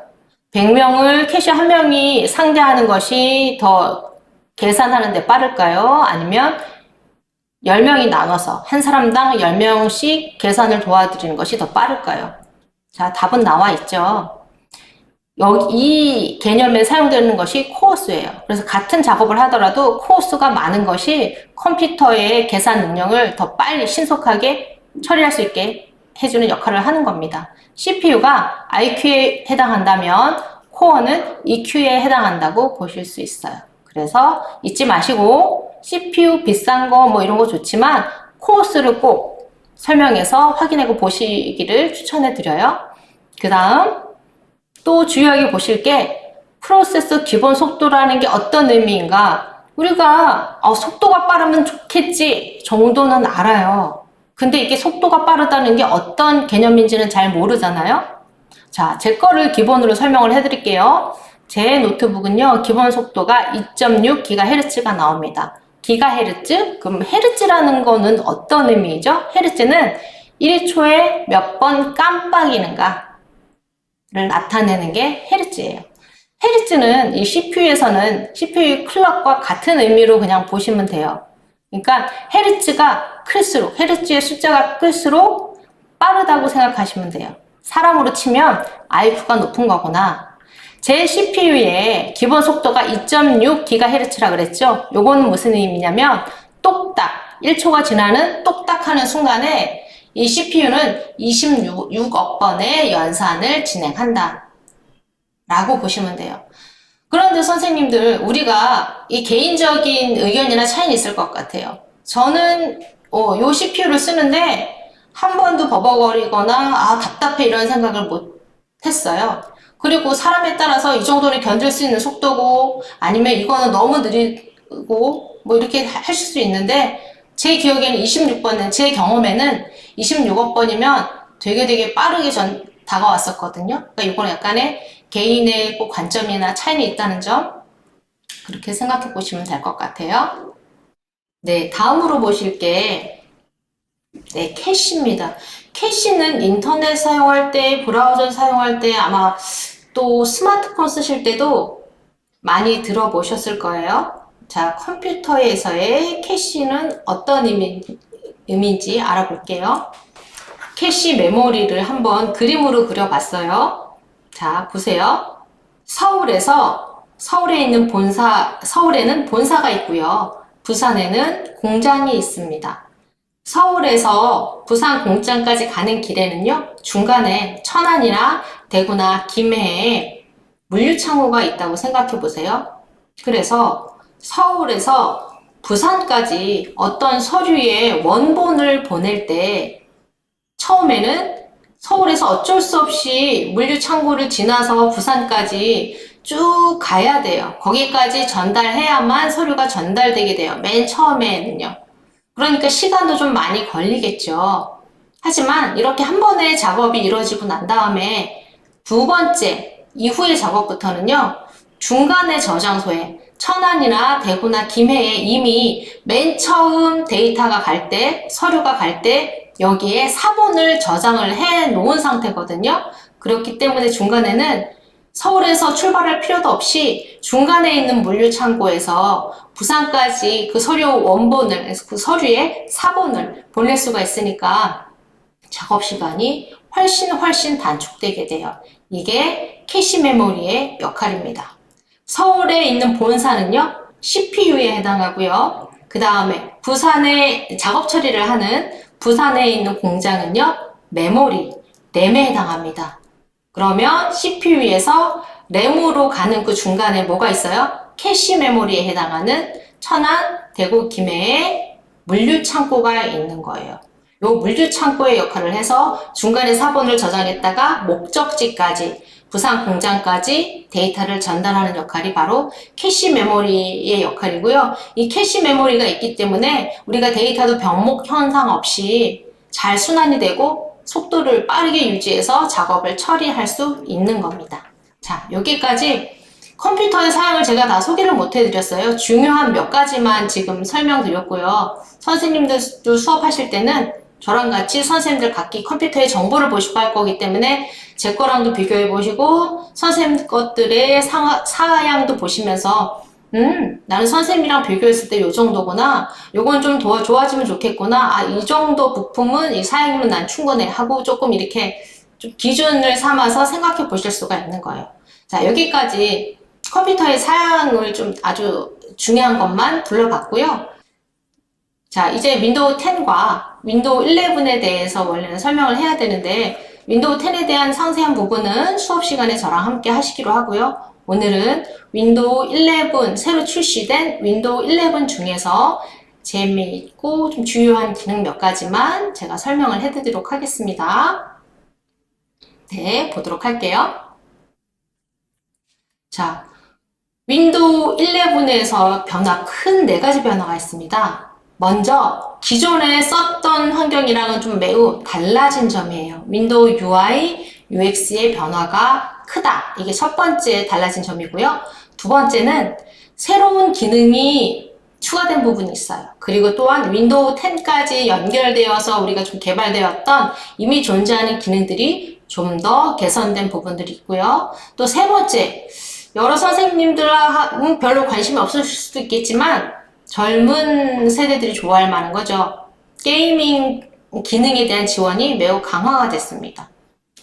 100명을 캐셔 1명이 상대하는 것이 더 계산하는 데 빠를까요? 아니면 10명이 나눠서 한 사람당 10명씩 계산을 도와드리는 것이 더 빠를까요? 자, 답은 나와 있죠. 여기 이 개념에 사용되는 것이 코어수예요. 그래서 같은 작업을 하더라도 코어수가 많은 것이 컴퓨터의 계산 능력을 더 빨리 신속하게 처리할 수 있게 해주는 역할을 하는 겁니다. CPU가 IQ에 해당한다면 코어는 EQ에 해당한다고 보실 수 있어요. 그래서 잊지 마시고 CPU 비싼 거 뭐 이런 거 좋지만 코어수를 꼭 설명해서 확인하고 보시기를 추천해 드려요. 그 다음 또 주의하게 보실 게 프로세서 기본 속도라는 게 어떤 의미인가. 우리가 속도가 빠르면 좋겠지 정도는 알아요. 근데 이게 속도가 빠르다는 게 어떤 개념인지는 잘 모르잖아요. 자, 제 거를 기본으로 설명을 해드릴게요. 제 노트북은요, 기본 속도가 2.6GHz가 나옵니다. 기가헤르츠? 그럼 헤르츠라는 거는 어떤 의미죠? 헤르츠는 1초에 몇 번 깜빡이는가를 나타내는 게 헤르츠예요. 헤르츠는 이 CPU에서는 CPU 클럭과 같은 의미로 그냥 보시면 돼요. 그러니까 헤르츠가 클수록, 헤르츠의 숫자가 클수록 빠르다고 생각하시면 돼요. 사람으로 치면 IQ가 높은 거구나. 제 CPU의 기본 속도가 2.6GHz라 그랬죠? 요거는 무슨 의미냐면 똑딱, 1초가 지나는 똑딱 하는 순간에 이 CPU는 26억 번의 연산을 진행한다 라고 보시면 돼요. 그런데 선생님들, 우리가 이 개인적인 의견이나 차이는 있을 것 같아요. 저는 요 CPU를 쓰는데 한 번도 버벅거리거나 답답해 이런 생각을 못 했어요. 그리고 사람에 따라서 이 정도는 견딜 수 있는 속도고 아니면 이거는 너무 느리고 뭐 이렇게 하실 수 있는데 제 기억에는 26번은 제 경험에는 26억 번이면 되게 빠르게 다가왔었거든요. 그러니까 이거는 약간의 개인의 꼭 관점이나 차이는 있다는 점 그렇게 생각해 보시면 될 것 같아요. 네, 다음으로 보실 게 캐시입니다. 캐시는 인터넷 사용할 때, 브라우저 사용할 때 아마 또 스마트폰 쓰실 때도 많이 들어보셨을 거예요. 자, 컴퓨터에서의 캐시는 어떤 의미인지 알아볼게요. 캐시 메모리를 한번 그림으로 그려봤어요. 자, 보세요. 서울에는 본사가 있고요. 부산에는 공장이 있습니다. 서울에서 부산 공장까지 가는 길에는요, 중간에 천안이나 대구나 김해에 물류창고가 있다고 생각해 보세요. 그래서 서울에서 부산까지 어떤 서류의 원본을 보낼 때 처음에는 서울에서 어쩔 수 없이 물류창고를 지나서 부산까지 쭉 가야 돼요. 거기까지 전달해야만 서류가 전달되게 돼요. 맨 처음에는요. 그러니까 시간도 좀 많이 걸리겠죠. 하지만 이렇게 한 번의 작업이 이루어지고 난 다음에 두 번째 이후의 작업부터는요. 중간의 저장소에 천안이나 대구나 김해에 이미 맨 처음 데이터가 갈 때, 서류가 갈 때 여기에 사본을 저장을 해 놓은 상태거든요. 그렇기 때문에 중간에는 서울에서 출발할 필요도 없이 중간에 있는 물류창고에서 부산까지 그 서류 원본을, 그 서류의 사본을 보낼 수가 있으니까 작업 시간이 훨씬 단축되게 돼요. 이게 캐시 메모리의 역할입니다. 서울에 있는 본사는요, CPU에 해당하고요. 그 다음에 부산에 작업 처리를 하는 부산에 있는 공장은요, 메모리, 램에 해당합니다. 그러면 CPU에서 램으로 가는 그 중간에 뭐가 있어요? 캐시 메모리에 해당하는 천안, 대구, 김해에 물류창고가 있는 거예요. 요 물류창고의 역할을 해서 중간에 사본을 저장했다가 목적지까지, 부산 공장까지 데이터를 전달하는 역할이 바로 캐시 메모리의 역할이고요. 이 캐시 메모리가 있기 때문에 우리가 데이터도 병목 현상 없이 잘 순환이 되고 속도를 빠르게 유지해서 작업을 처리할 수 있는 겁니다. 자, 여기까지 컴퓨터의 사양을 제가 다 소개를 못 해드렸어요. 중요한 몇 가지만 지금 설명드렸고요. 선생님들도 수업하실 때는 저랑 같이 선생님들 각기 컴퓨터의 정보를 보시고 할 거기 때문에 제 거랑도 비교해 보시고 선생님 것들의 사양도 보시면서 나는 선생님이랑 비교했을 때 요 정도구나. 요건 좀 더 좋아지면 좋겠구나. 아, 이 정도 부품은, 이 사양이면 난 충분해. 하고 조금 이렇게 좀 기준을 삼아서 생각해 보실 수가 있는 거예요. 자, 여기까지 컴퓨터의 사양을 좀 아주 중요한 것만 둘러봤고요. 자, 이제 윈도우 10과 윈도우 11에 대해서 원래는 설명을 해야 되는데, 윈도우 10에 대한 상세한 부분은 수업 시간에 저랑 함께 하시기로 하고요. 오늘은 윈도우 11, 새로 출시된 윈도우 11 중에서 재미있고 좀 주요한 기능 몇 가지만 제가 설명을 해드리도록 하겠습니다. 네, 보도록 할게요. 자, 윈도우 11에서 큰 4가지 변화가 있습니다. 먼저 기존에 썼던 환경이랑은 좀 매우 달라진 점이에요. 윈도우 UI, UX의 변화가 크다. 이게 첫 번째 달라진 점이고요. 두 번째는 새로운 기능이 추가된 부분이 있어요. 그리고 또한 윈도우 10까지 연결되어서 우리가 좀 개발되었던 이미 존재하는 기능들이 좀 더 개선된 부분들이 있고요. 또 세 번째, 여러 선생님들은 별로 관심이 없으실 수도 있겠지만 젊은 세대들이 좋아할 만한 거죠. 게이밍 기능에 대한 지원이 매우 강화가 됐습니다.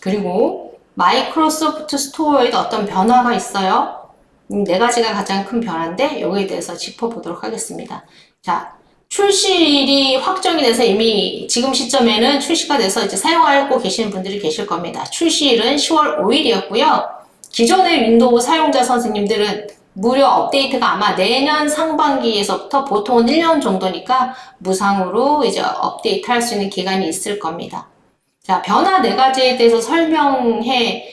그리고 마이크로소프트 스토어에도 어떤 변화가 있어요. 4가지가 가장 큰 변화인데 여기에 대해서 짚어보도록 하겠습니다. 자, 출시일이 확정이 돼서 이미 지금 시점에는 출시가 돼서 이제 사용하고 계시는 분들이 계실 겁니다. 출시일은 10월 5일이었고요. 기존의 윈도우 사용자 선생님들은 무료 업데이트가 아마 내년 상반기에서부터 보통은 1년 정도니까 무상으로 이제 업데이트 할 수 있는 기간이 있을 겁니다. 자, 변화 4가지에 대해서 설명해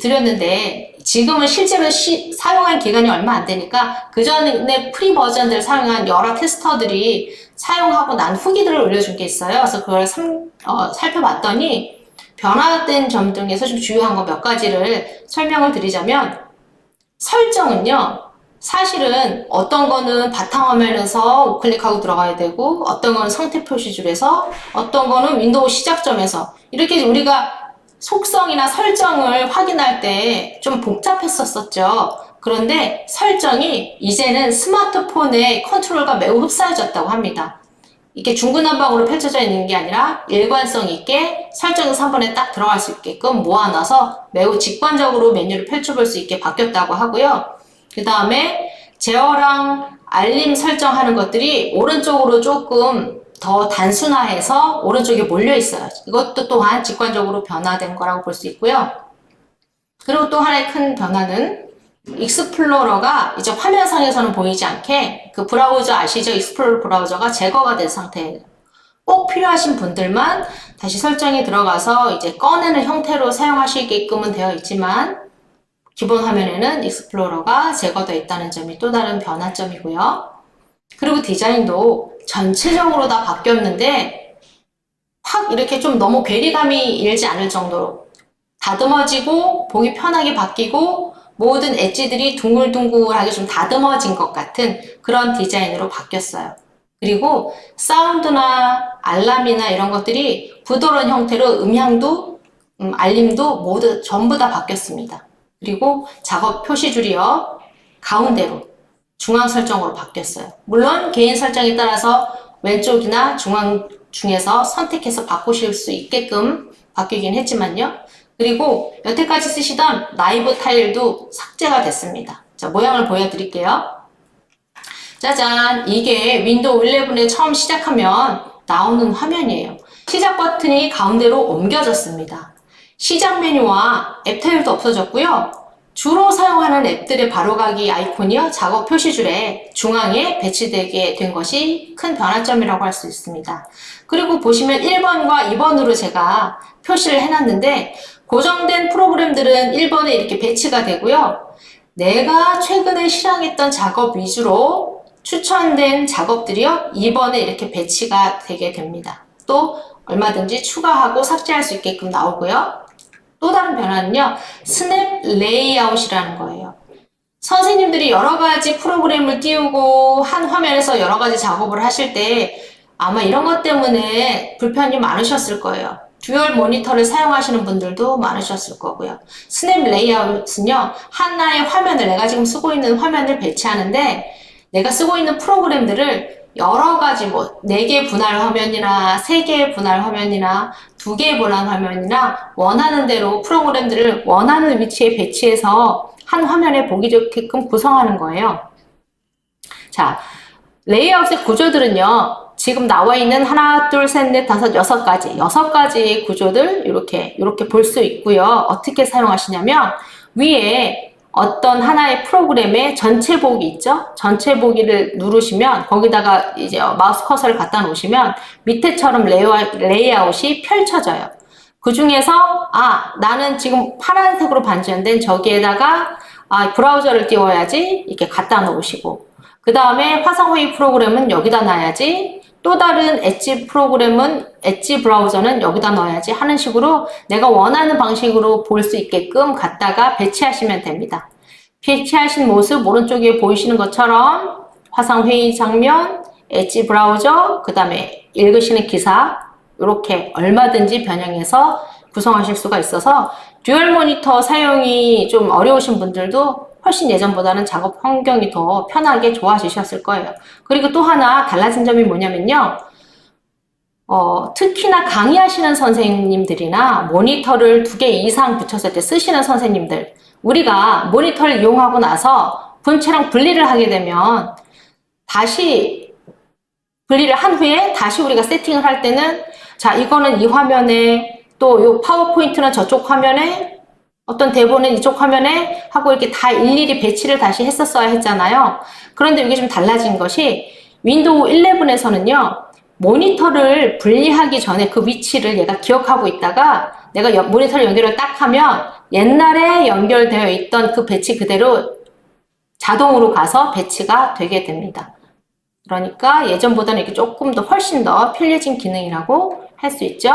드렸는데 지금은 실제로 사용할 기간이 얼마 안 되니까 그 전에 프리 버전들을 사용한 여러 테스터들이 사용하고 난 후기들을 올려준 게 있어요. 그래서 그걸 살펴봤더니 변화된 점 중에서 좀 주요한 거 몇 가지를 설명을 드리자면, 설정은요, 사실은 어떤 거는 바탕화면에서 우클릭하고 들어가야 되고, 어떤 거는 상태 표시줄에서, 어떤 거는 윈도우 시작점에서, 이렇게 우리가 속성이나 설정을 확인할 때 좀 복잡했었죠. 그런데 설정이 이제는 스마트폰의 컨트롤과 매우 흡사해졌다고 합니다. 이렇게 중구난방으로 펼쳐져 있는 게 아니라 일관성 있게 설정에서 한 번에 딱 들어갈 수 있게끔 모아놔서 매우 직관적으로 메뉴를 펼쳐볼 수 있게 바뀌었다고 하고요. 그 다음에 제어랑 알림 설정하는 것들이 오른쪽으로 조금 더 단순화해서 오른쪽에 몰려 있어요. 이것도 또한 직관적으로 변화된 거라고 볼 수 있고요. 그리고 또 하나의 큰 변화는 익스플로러가 이제 화면상에서는 보이지 않게, 그 브라우저 아시죠? 익스플로러 브라우저가 제거가 된 상태예요. 꼭 필요하신 분들만 다시 설정에 들어가서 이제 꺼내는 형태로 사용하시게끔은 되어 있지만 기본 화면에는 익스플로러가 제거되어 있다는 점이 또 다른 변화점이고요. 그리고 디자인도 전체적으로 다 바뀌었는데 확 이렇게 좀 너무 괴리감이 일지 않을 정도로 다듬어지고 보기 편하게 바뀌고 모든 엣지들이 둥글둥글하게 좀 다듬어진 것 같은 그런 디자인으로 바뀌었어요. 그리고 사운드나 알람이나 이런 것들이 부드러운 형태로 음향도 알림도 모두 전부 다 바뀌었습니다. 그리고 작업 표시줄이요, 가운데로 중앙 설정으로 바뀌었어요. 물론 개인 설정에 따라서 왼쪽이나 중앙 중에서 선택해서 바꾸실 수 있게끔 바뀌긴 했지만요. 그리고 여태까지 쓰시던 라이브 타일도 삭제가 됐습니다. 자, 모양을 보여드릴게요. 짜잔! 이게 윈도우 11에 처음 시작하면 나오는 화면이에요. 시작 버튼이 가운데로 옮겨졌습니다. 시작 메뉴와 앱 타일도 없어졌고요. 주로 사용하는 앱들의 바로가기 아이콘이요, 작업 표시줄에 중앙에 배치되게 된 것이 큰 변화점이라고 할 수 있습니다. 그리고 보시면 1번과 2번으로 제가 표시를 해놨는데 고정된 프로그램들은 1번에 이렇게 배치가 되고요. 내가 최근에 실행했던 작업 위주로 추천된 작업들이요, 2번에 이렇게 배치가 되게 됩니다. 또 얼마든지 추가하고 삭제할 수 있게끔 나오고요. 또 다른 변화는요, 스냅 레이아웃이라는 거예요. 선생님들이 여러 가지 프로그램을 띄우고 한 화면에서 여러 가지 작업을 하실 때 아마 이런 것 때문에 불편이 많으셨을 거예요. 듀얼 모니터를 사용하시는 분들도 많으셨을 거고요. 스냅 레이아웃은요, 하나의 화면을, 내가 지금 쓰고 있는 화면을 배치하는데, 내가 쓰고 있는 프로그램들을 여러 가지 뭐 4개 분할 화면이나 3개 분할 화면이나 2개 분할 화면이나 원하는 대로 프로그램들을 원하는 위치에 배치해서 한 화면에 보기 좋게끔 구성하는 거예요. 자, 레이아웃의 구조들은요, 지금 나와 있는 하나, 둘, 셋, 넷, 다섯, 6가지의 구조들 이렇게 볼 수 있고요. 어떻게 사용하시냐면 위에 어떤 하나의 프로그램의 전체 보기 있죠? 전체 보기를 누르시면 거기다가 이제 마우스 커서를 갖다 놓으시면 밑에처럼 레이아웃이 펼쳐져요. 그 중에서 나는 지금 파란색으로 반전된 저기에다가 브라우저를 띄워야지 이렇게 갖다 놓으시고, 그 다음에 화상회의 프로그램은 여기다 놔야지, 또 다른 엣지 브라우저는 여기다 넣어야지 하는 식으로 내가 원하는 방식으로 볼 수 있게끔 갖다가 배치하시면 됩니다. 배치하신 모습 오른쪽에 보이시는 것처럼 화상회의 장면, 엣지 브라우저, 그 다음에 읽으시는 기사 이렇게 얼마든지 변형해서 구성하실 수가 있어서 듀얼 모니터 사용이 좀 어려우신 분들도 훨씬 예전보다는 작업 환경이 더 편하게 좋아지셨을 거예요. 그리고 또 하나 달라진 점이 뭐냐면요. 특히나 강의하시는 선생님들이나 모니터를 2개 이상 붙였을 때 쓰시는 선생님들, 우리가 모니터를 이용하고 나서 본체랑 분리를 하게 되면 다시 분리를 한 후에 다시 우리가 세팅을 할 때는 자, 이거는 이 화면에, 또 요 파워포인트는 저쪽 화면에, 어떤 대본은 이쪽 화면에 하고 이렇게 다 일일이 배치를 다시 했었어야 했잖아요. 그런데 이게 좀 달라진 것이 윈도우 11에서는요. 모니터를 분리하기 전에 그 위치를 얘가 기억하고 있다가 내가 모니터를 연결을 딱 하면 옛날에 연결되어 있던 그 배치 그대로 자동으로 가서 배치가 되게 됩니다. 그러니까 예전보다는 이게 조금 더 훨씬 더 편리해진 기능이라고 할 수 있죠.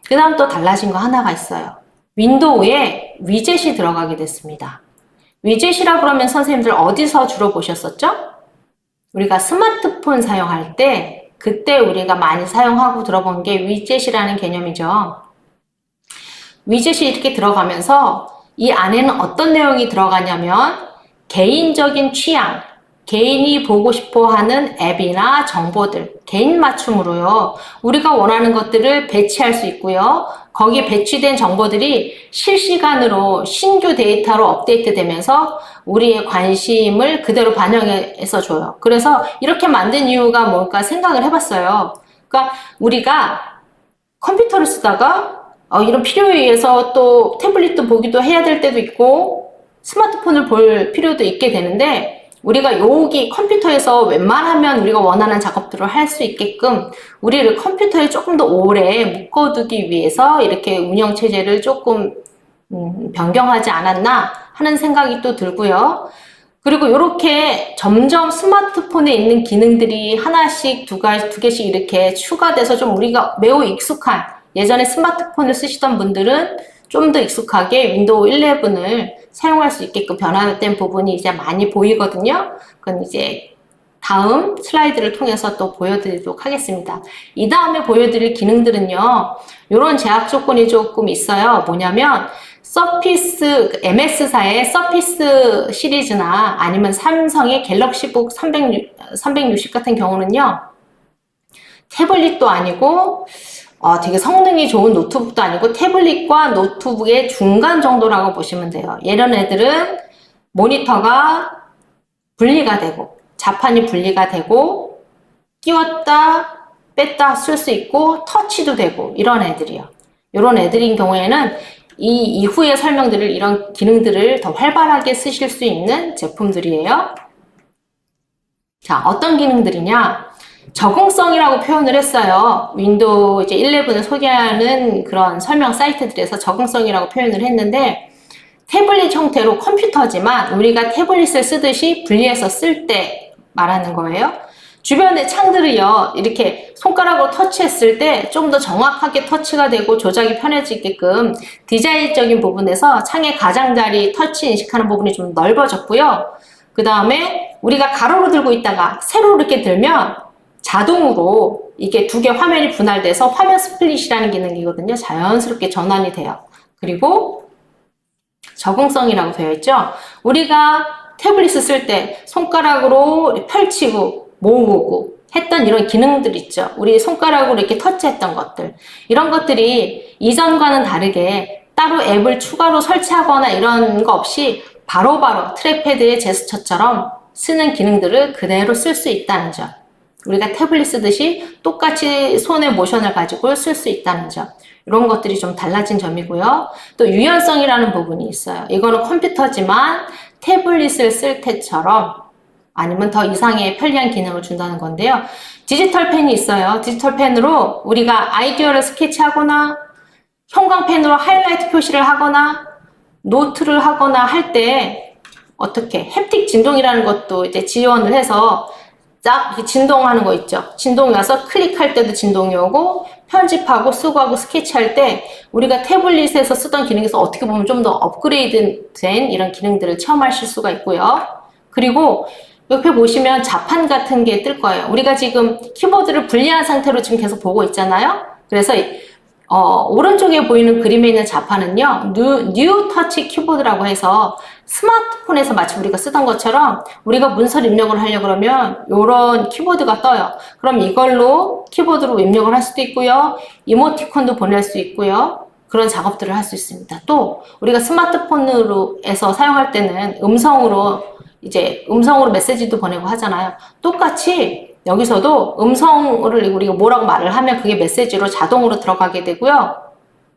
그 다음 또 달라진 거 하나가 있어요. 윈도우에 위젯이 들어가게 됐습니다. 위젯이라 그러면 선생님들 어디서 주로 보셨었죠? 우리가 스마트폰 사용할 때 그때 우리가 많이 사용하고 들어본 게 위젯이라는 개념이죠. 위젯이 이렇게 들어가면서 이 안에는 어떤 내용이 들어가냐면 개인적인 취향, 개인이 보고 싶어 하는 앱이나 정보들, 개인 맞춤으로요. 우리가 원하는 것들을 배치할 수 있고요. 거기에 배치된 정보들이 실시간으로 신규 데이터로 업데이트 되면서 우리의 관심을 그대로 반영해서 줘요. 그래서 이렇게 만든 이유가 뭘까 생각을 해봤어요. 그러니까 우리가 컴퓨터를 쓰다가 이런 필요에 의해서 또 태블릿도 보기도 해야 될 때도 있고 스마트폰을 볼 필요도 있게 되는데 우리가 여기 컴퓨터에서 웬만하면 우리가 원하는 작업들을 할 수 있게끔 우리를 컴퓨터에 조금 더 오래 묶어두기 위해서 이렇게 운영체제를 조금 변경하지 않았나 하는 생각이 또 들고요. 그리고 이렇게 점점 스마트폰에 있는 기능들이 하나씩 두 개씩 이렇게 추가돼서 좀 우리가 매우 익숙한, 예전에 스마트폰을 쓰시던 분들은 좀 더 익숙하게 윈도우 11을 사용할 수 있게끔 변화된 부분이 이제 많이 보이거든요. 그건 이제 다음 슬라이드를 통해서 또 보여드리도록 하겠습니다. 이 다음에 보여드릴 기능들은요, 이런 제약 조건이 조금 있어요. 뭐냐면 서피스, MS사의 서피스 시리즈나 아니면 삼성의 갤럭시북 360 같은 경우는요, 태블릿도 아니고 되게 성능이 좋은 노트북도 아니고 태블릿과 노트북의 중간 정도라고 보시면 돼요. 이런 애들은 모니터가 분리가 되고 자판이 분리가 되고 끼웠다 뺐다 쓸 수 있고 터치도 되고 이런 애들이요. 이런 애들인 경우에는 이 이후에 설명드릴 이런 기능들을 더 활발하게 쓰실 수 있는 제품들이에요. 자, 어떤 기능들이냐? 적응성이라고 표현을 했어요. 윈도우 이제 11을 소개하는 그런 설명 사이트들에서 적응성이라고 표현을 했는데, 태블릿 형태로 컴퓨터지만 우리가 태블릿을 쓰듯이 분리해서 쓸 때 말하는 거예요. 주변의 창들을요, 이렇게 손가락으로 터치했을 때 좀 더 정확하게 터치가 되고 조작이 편해지게끔 디자인적인 부분에서 창의 가장자리 터치 인식하는 부분이 좀 넓어졌고요. 그 다음에 우리가 가로로 들고 있다가 세로 이렇게 들면 자동으로 이게 두 개 화면이 분할돼서 화면 스플릿이라는 기능이거든요. 자연스럽게 전환이 돼요. 그리고 적응성이라고 되어 있죠. 우리가 태블릿을 쓸 때 손가락으로 펼치고 모으고 했던 이런 기능들 있죠. 우리 손가락으로 이렇게 터치했던 것들. 이런 것들이 이전과는 다르게 따로 앱을 추가로 설치하거나 이런 거 없이 바로바로 트랙패드의 제스처처럼 쓰는 기능들을 그대로 쓸 수 있다는 점. 우리가 태블릿 쓰듯이 똑같이 손의 모션을 가지고 쓸 수 있다는 점. 이런 것들이 좀 달라진 점이고요. 또 유연성이라는 부분이 있어요. 이거는 컴퓨터지만 태블릿을 쓸 때처럼 아니면 더 이상의 편리한 기능을 준다는 건데요. 디지털 펜이 있어요. 디지털 펜으로 우리가 아이디어를 스케치하거나 형광펜으로 하이라이트 표시를 하거나 노트를 하거나 할 때 어떻게 햅틱 진동이라는 것도 이제 지원을 해서 쫙 진동하는 거 있죠. 진동이 와서 클릭할 때도 진동이 오고 편집하고 수거하고 스케치할 때 우리가 태블릿에서 쓰던 기능에서 어떻게 보면 좀 더 업그레이드 된 이런 기능들을 체험하실 수가 있고요. 그리고 옆에 보시면 자판 같은 게 뜰 거예요. 우리가 지금 키보드를 분리한 상태로 지금 계속 보고 있잖아요. 그래서 오른쪽에 보이는 그림에 있는 자판은요, 뉴 터치 키보드라고 해서 스마트폰에서 마치 우리가 쓰던 것처럼 우리가 문서를 입력을 하려고 그러면 이런 키보드가 떠요. 그럼 이걸로 키보드로 입력을 할 수도 있고요, 이모티콘도 보낼 수 있고요, 그런 작업들을 할 수 있습니다. 또 우리가 스마트폰으로 해서 사용할 때는 음성으로 메시지도 보내고 하잖아요. 똑같이 여기서도 음성을 우리가 뭐라고 말을 하면 그게 메시지로 자동으로 들어가게 되고요.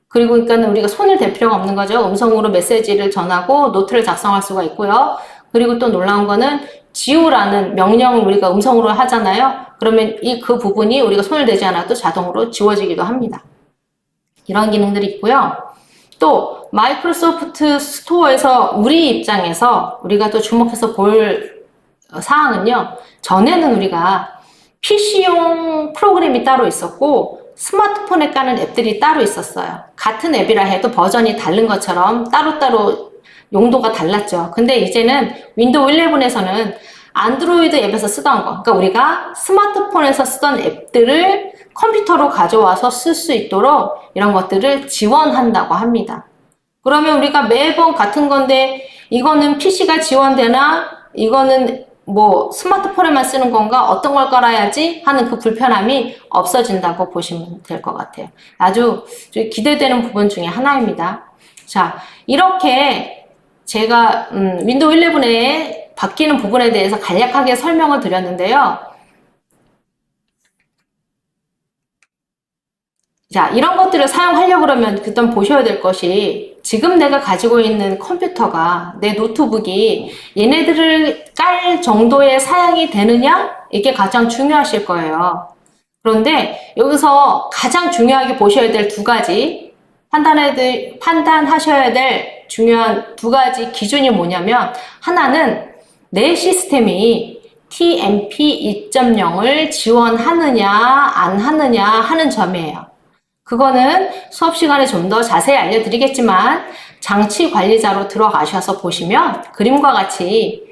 그리고 그러니까 우리가 손을 댈 필요가 없는 거죠. 음성으로 메시지를 전하고 노트를 작성할 수가 있고요. 그리고 또 놀라운 거는 지우라는 명령을 우리가 음성으로 하잖아요. 그러면 그 부분이 우리가 손을 대지 않아도 자동으로 지워지기도 합니다. 이런 기능들이 있고요. 또 마이크로소프트 스토어에서 우리 입장에서 우리가 또 주목해서 볼 사항은요. 전에는 우리가 PC용 프로그램이 따로 있었고 스마트폰에 까는 앱들이 따로 있었어요. 같은 앱이라 해도 버전이 다른 것처럼 따로따로 용도가 달랐죠. 근데 이제는 윈도우 11에서는 안드로이드 앱에서 쓰던 거, 그러니까 우리가 스마트폰에서 쓰던 앱들을 컴퓨터로 가져와서 쓸 수 있도록 이런 것들을 지원한다고 합니다. 그러면 우리가 매번 같은 건데 이거는 PC가 지원되나 이거는 뭐 스마트폰에만 쓰는 건가 어떤 걸 깔아야지 하는 그 불편함이 없어진다고 보시면 될 것 같아요. 아주 기대되는 부분 중에 하나입니다. 자, 이렇게 제가 윈도우 11에 바뀌는 부분에 대해서 간략하게 설명을 드렸는데요. 자, 이런 것들을 사용하려고 그러면 일단 보셔야 될 것이 지금 내가 가지고 있는 컴퓨터가 내 노트북이 얘네들을 깔 정도의 사양이 되느냐? 이게 가장 중요하실 거예요. 그런데 여기서 가장 중요하게 보셔야 될 두 가지 판단하셔야 될 중요한 두 가지 기준이 뭐냐면 하나는 내 시스템이 TMP 2.0을 지원하느냐 안 하느냐 하는 점이에요. 그거는 수업 시간에 좀 더 자세히 알려드리겠지만 장치 관리자로 들어가셔서 보시면 그림과 같이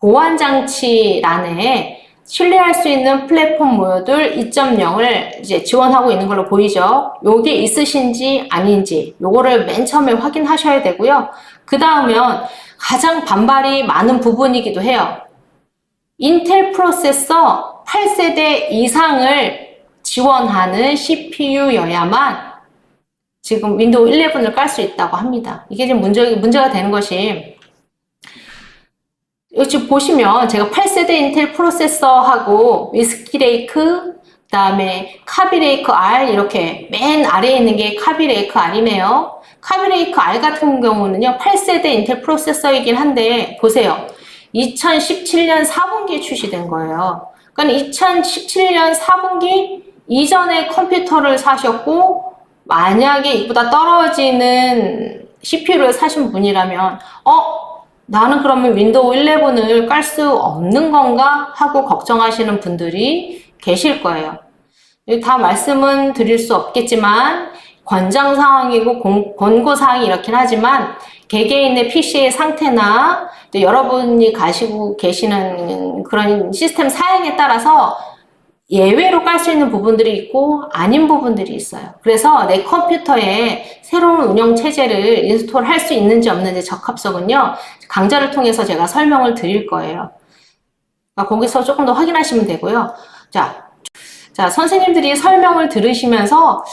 보안장치란에 신뢰할 수 있는 플랫폼 모듈 2.0을 이제 지원하고 있는 걸로 보이죠. 요게 있으신지 아닌지 요거를 맨 처음에 확인하셔야 되고요. 그 다음은 가장 반발이 많은 부분이기도 해요. 인텔 프로세서 8세대 이상을 지원하는 CPU여야만 지금 윈도우 11을 깔 수 있다고 합니다. 이게 지금 문제가 되는 것이 여기 보시면 제가 8세대 인텔 프로세서하고 위스키레이크, 그 다음에 카비레이크 R 이렇게 맨 아래에 있는 게 카비레이크 R이네요. 카비레이크 R 같은 경우는요 8세대 인텔 프로세서이긴 한데 보세요. 2017년 4분기에 출시된 거예요. 그러니까 2017년 4분기 이전에 컴퓨터를 사셨고 만약에 이보다 떨어지는 CPU를 사신 분이라면 나는 그러면 윈도우 11을 깔 수 없는 건가 하고 걱정하시는 분들이 계실 거예요. 다 말씀은 드릴 수 없겠지만 권장사항이고 권고사항이 이렇긴 하지만 개개인의 PC의 상태나 또 여러분이 가지고 계시는 그런 시스템 사양에 따라서 예외로 깔 수 있는 부분들이 있고 아닌 부분들이 있어요. 그래서 내 컴퓨터에 새로운 운영 체제를 인스톨 할 수 있는지 없는지 적합성은요, 강좌를 통해서 제가 설명을 드릴 거예요. 거기서 조금 더 확인하시면 되고요. 자, 선생님들이 설명을 들으시면서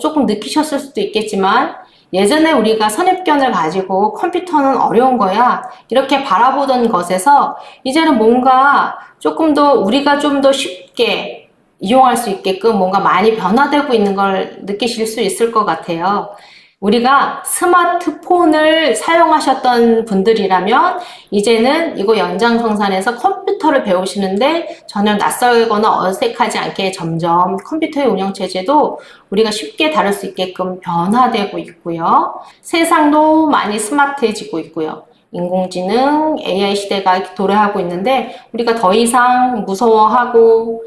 조금 느끼셨을 수도 있겠지만, 예전에 우리가 선입견을 가지고 컴퓨터는 어려운 거야 이렇게 바라보던 것에서 이제는 뭔가 조금 더 우리가 좀 더 쉽게 이용할 수 있게끔 뭔가 많이 변화되고 있는 걸 느끼실 수 있을 것 같아요. 우리가 스마트폰을 사용하셨던 분들이라면 이제는 이거 연장성산에서 컴퓨터를 배우시는데 전혀 낯설거나 어색하지 않게 점점 컴퓨터의 운영체제도 우리가 쉽게 다룰 수 있게끔 변화되고 있고요. 세상도 많이 스마트해지고 있고요. 인공지능, AI 시대가 도래하고 있는데 우리가 더 이상 무서워하고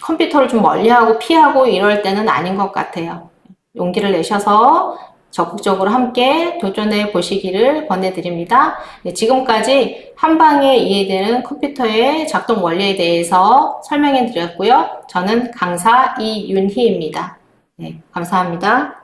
컴퓨터를 좀 멀리하고 피하고 이럴 때는 아닌 것 같아요. 용기를 내셔서 적극적으로 함께 도전해 보시기를 권해드립니다. 네, 지금까지 한방에 이해되는 컴퓨터의 작동 원리에 대해서 설명해 드렸고요. 저는 강사 이윤희입니다. 네, 감사합니다.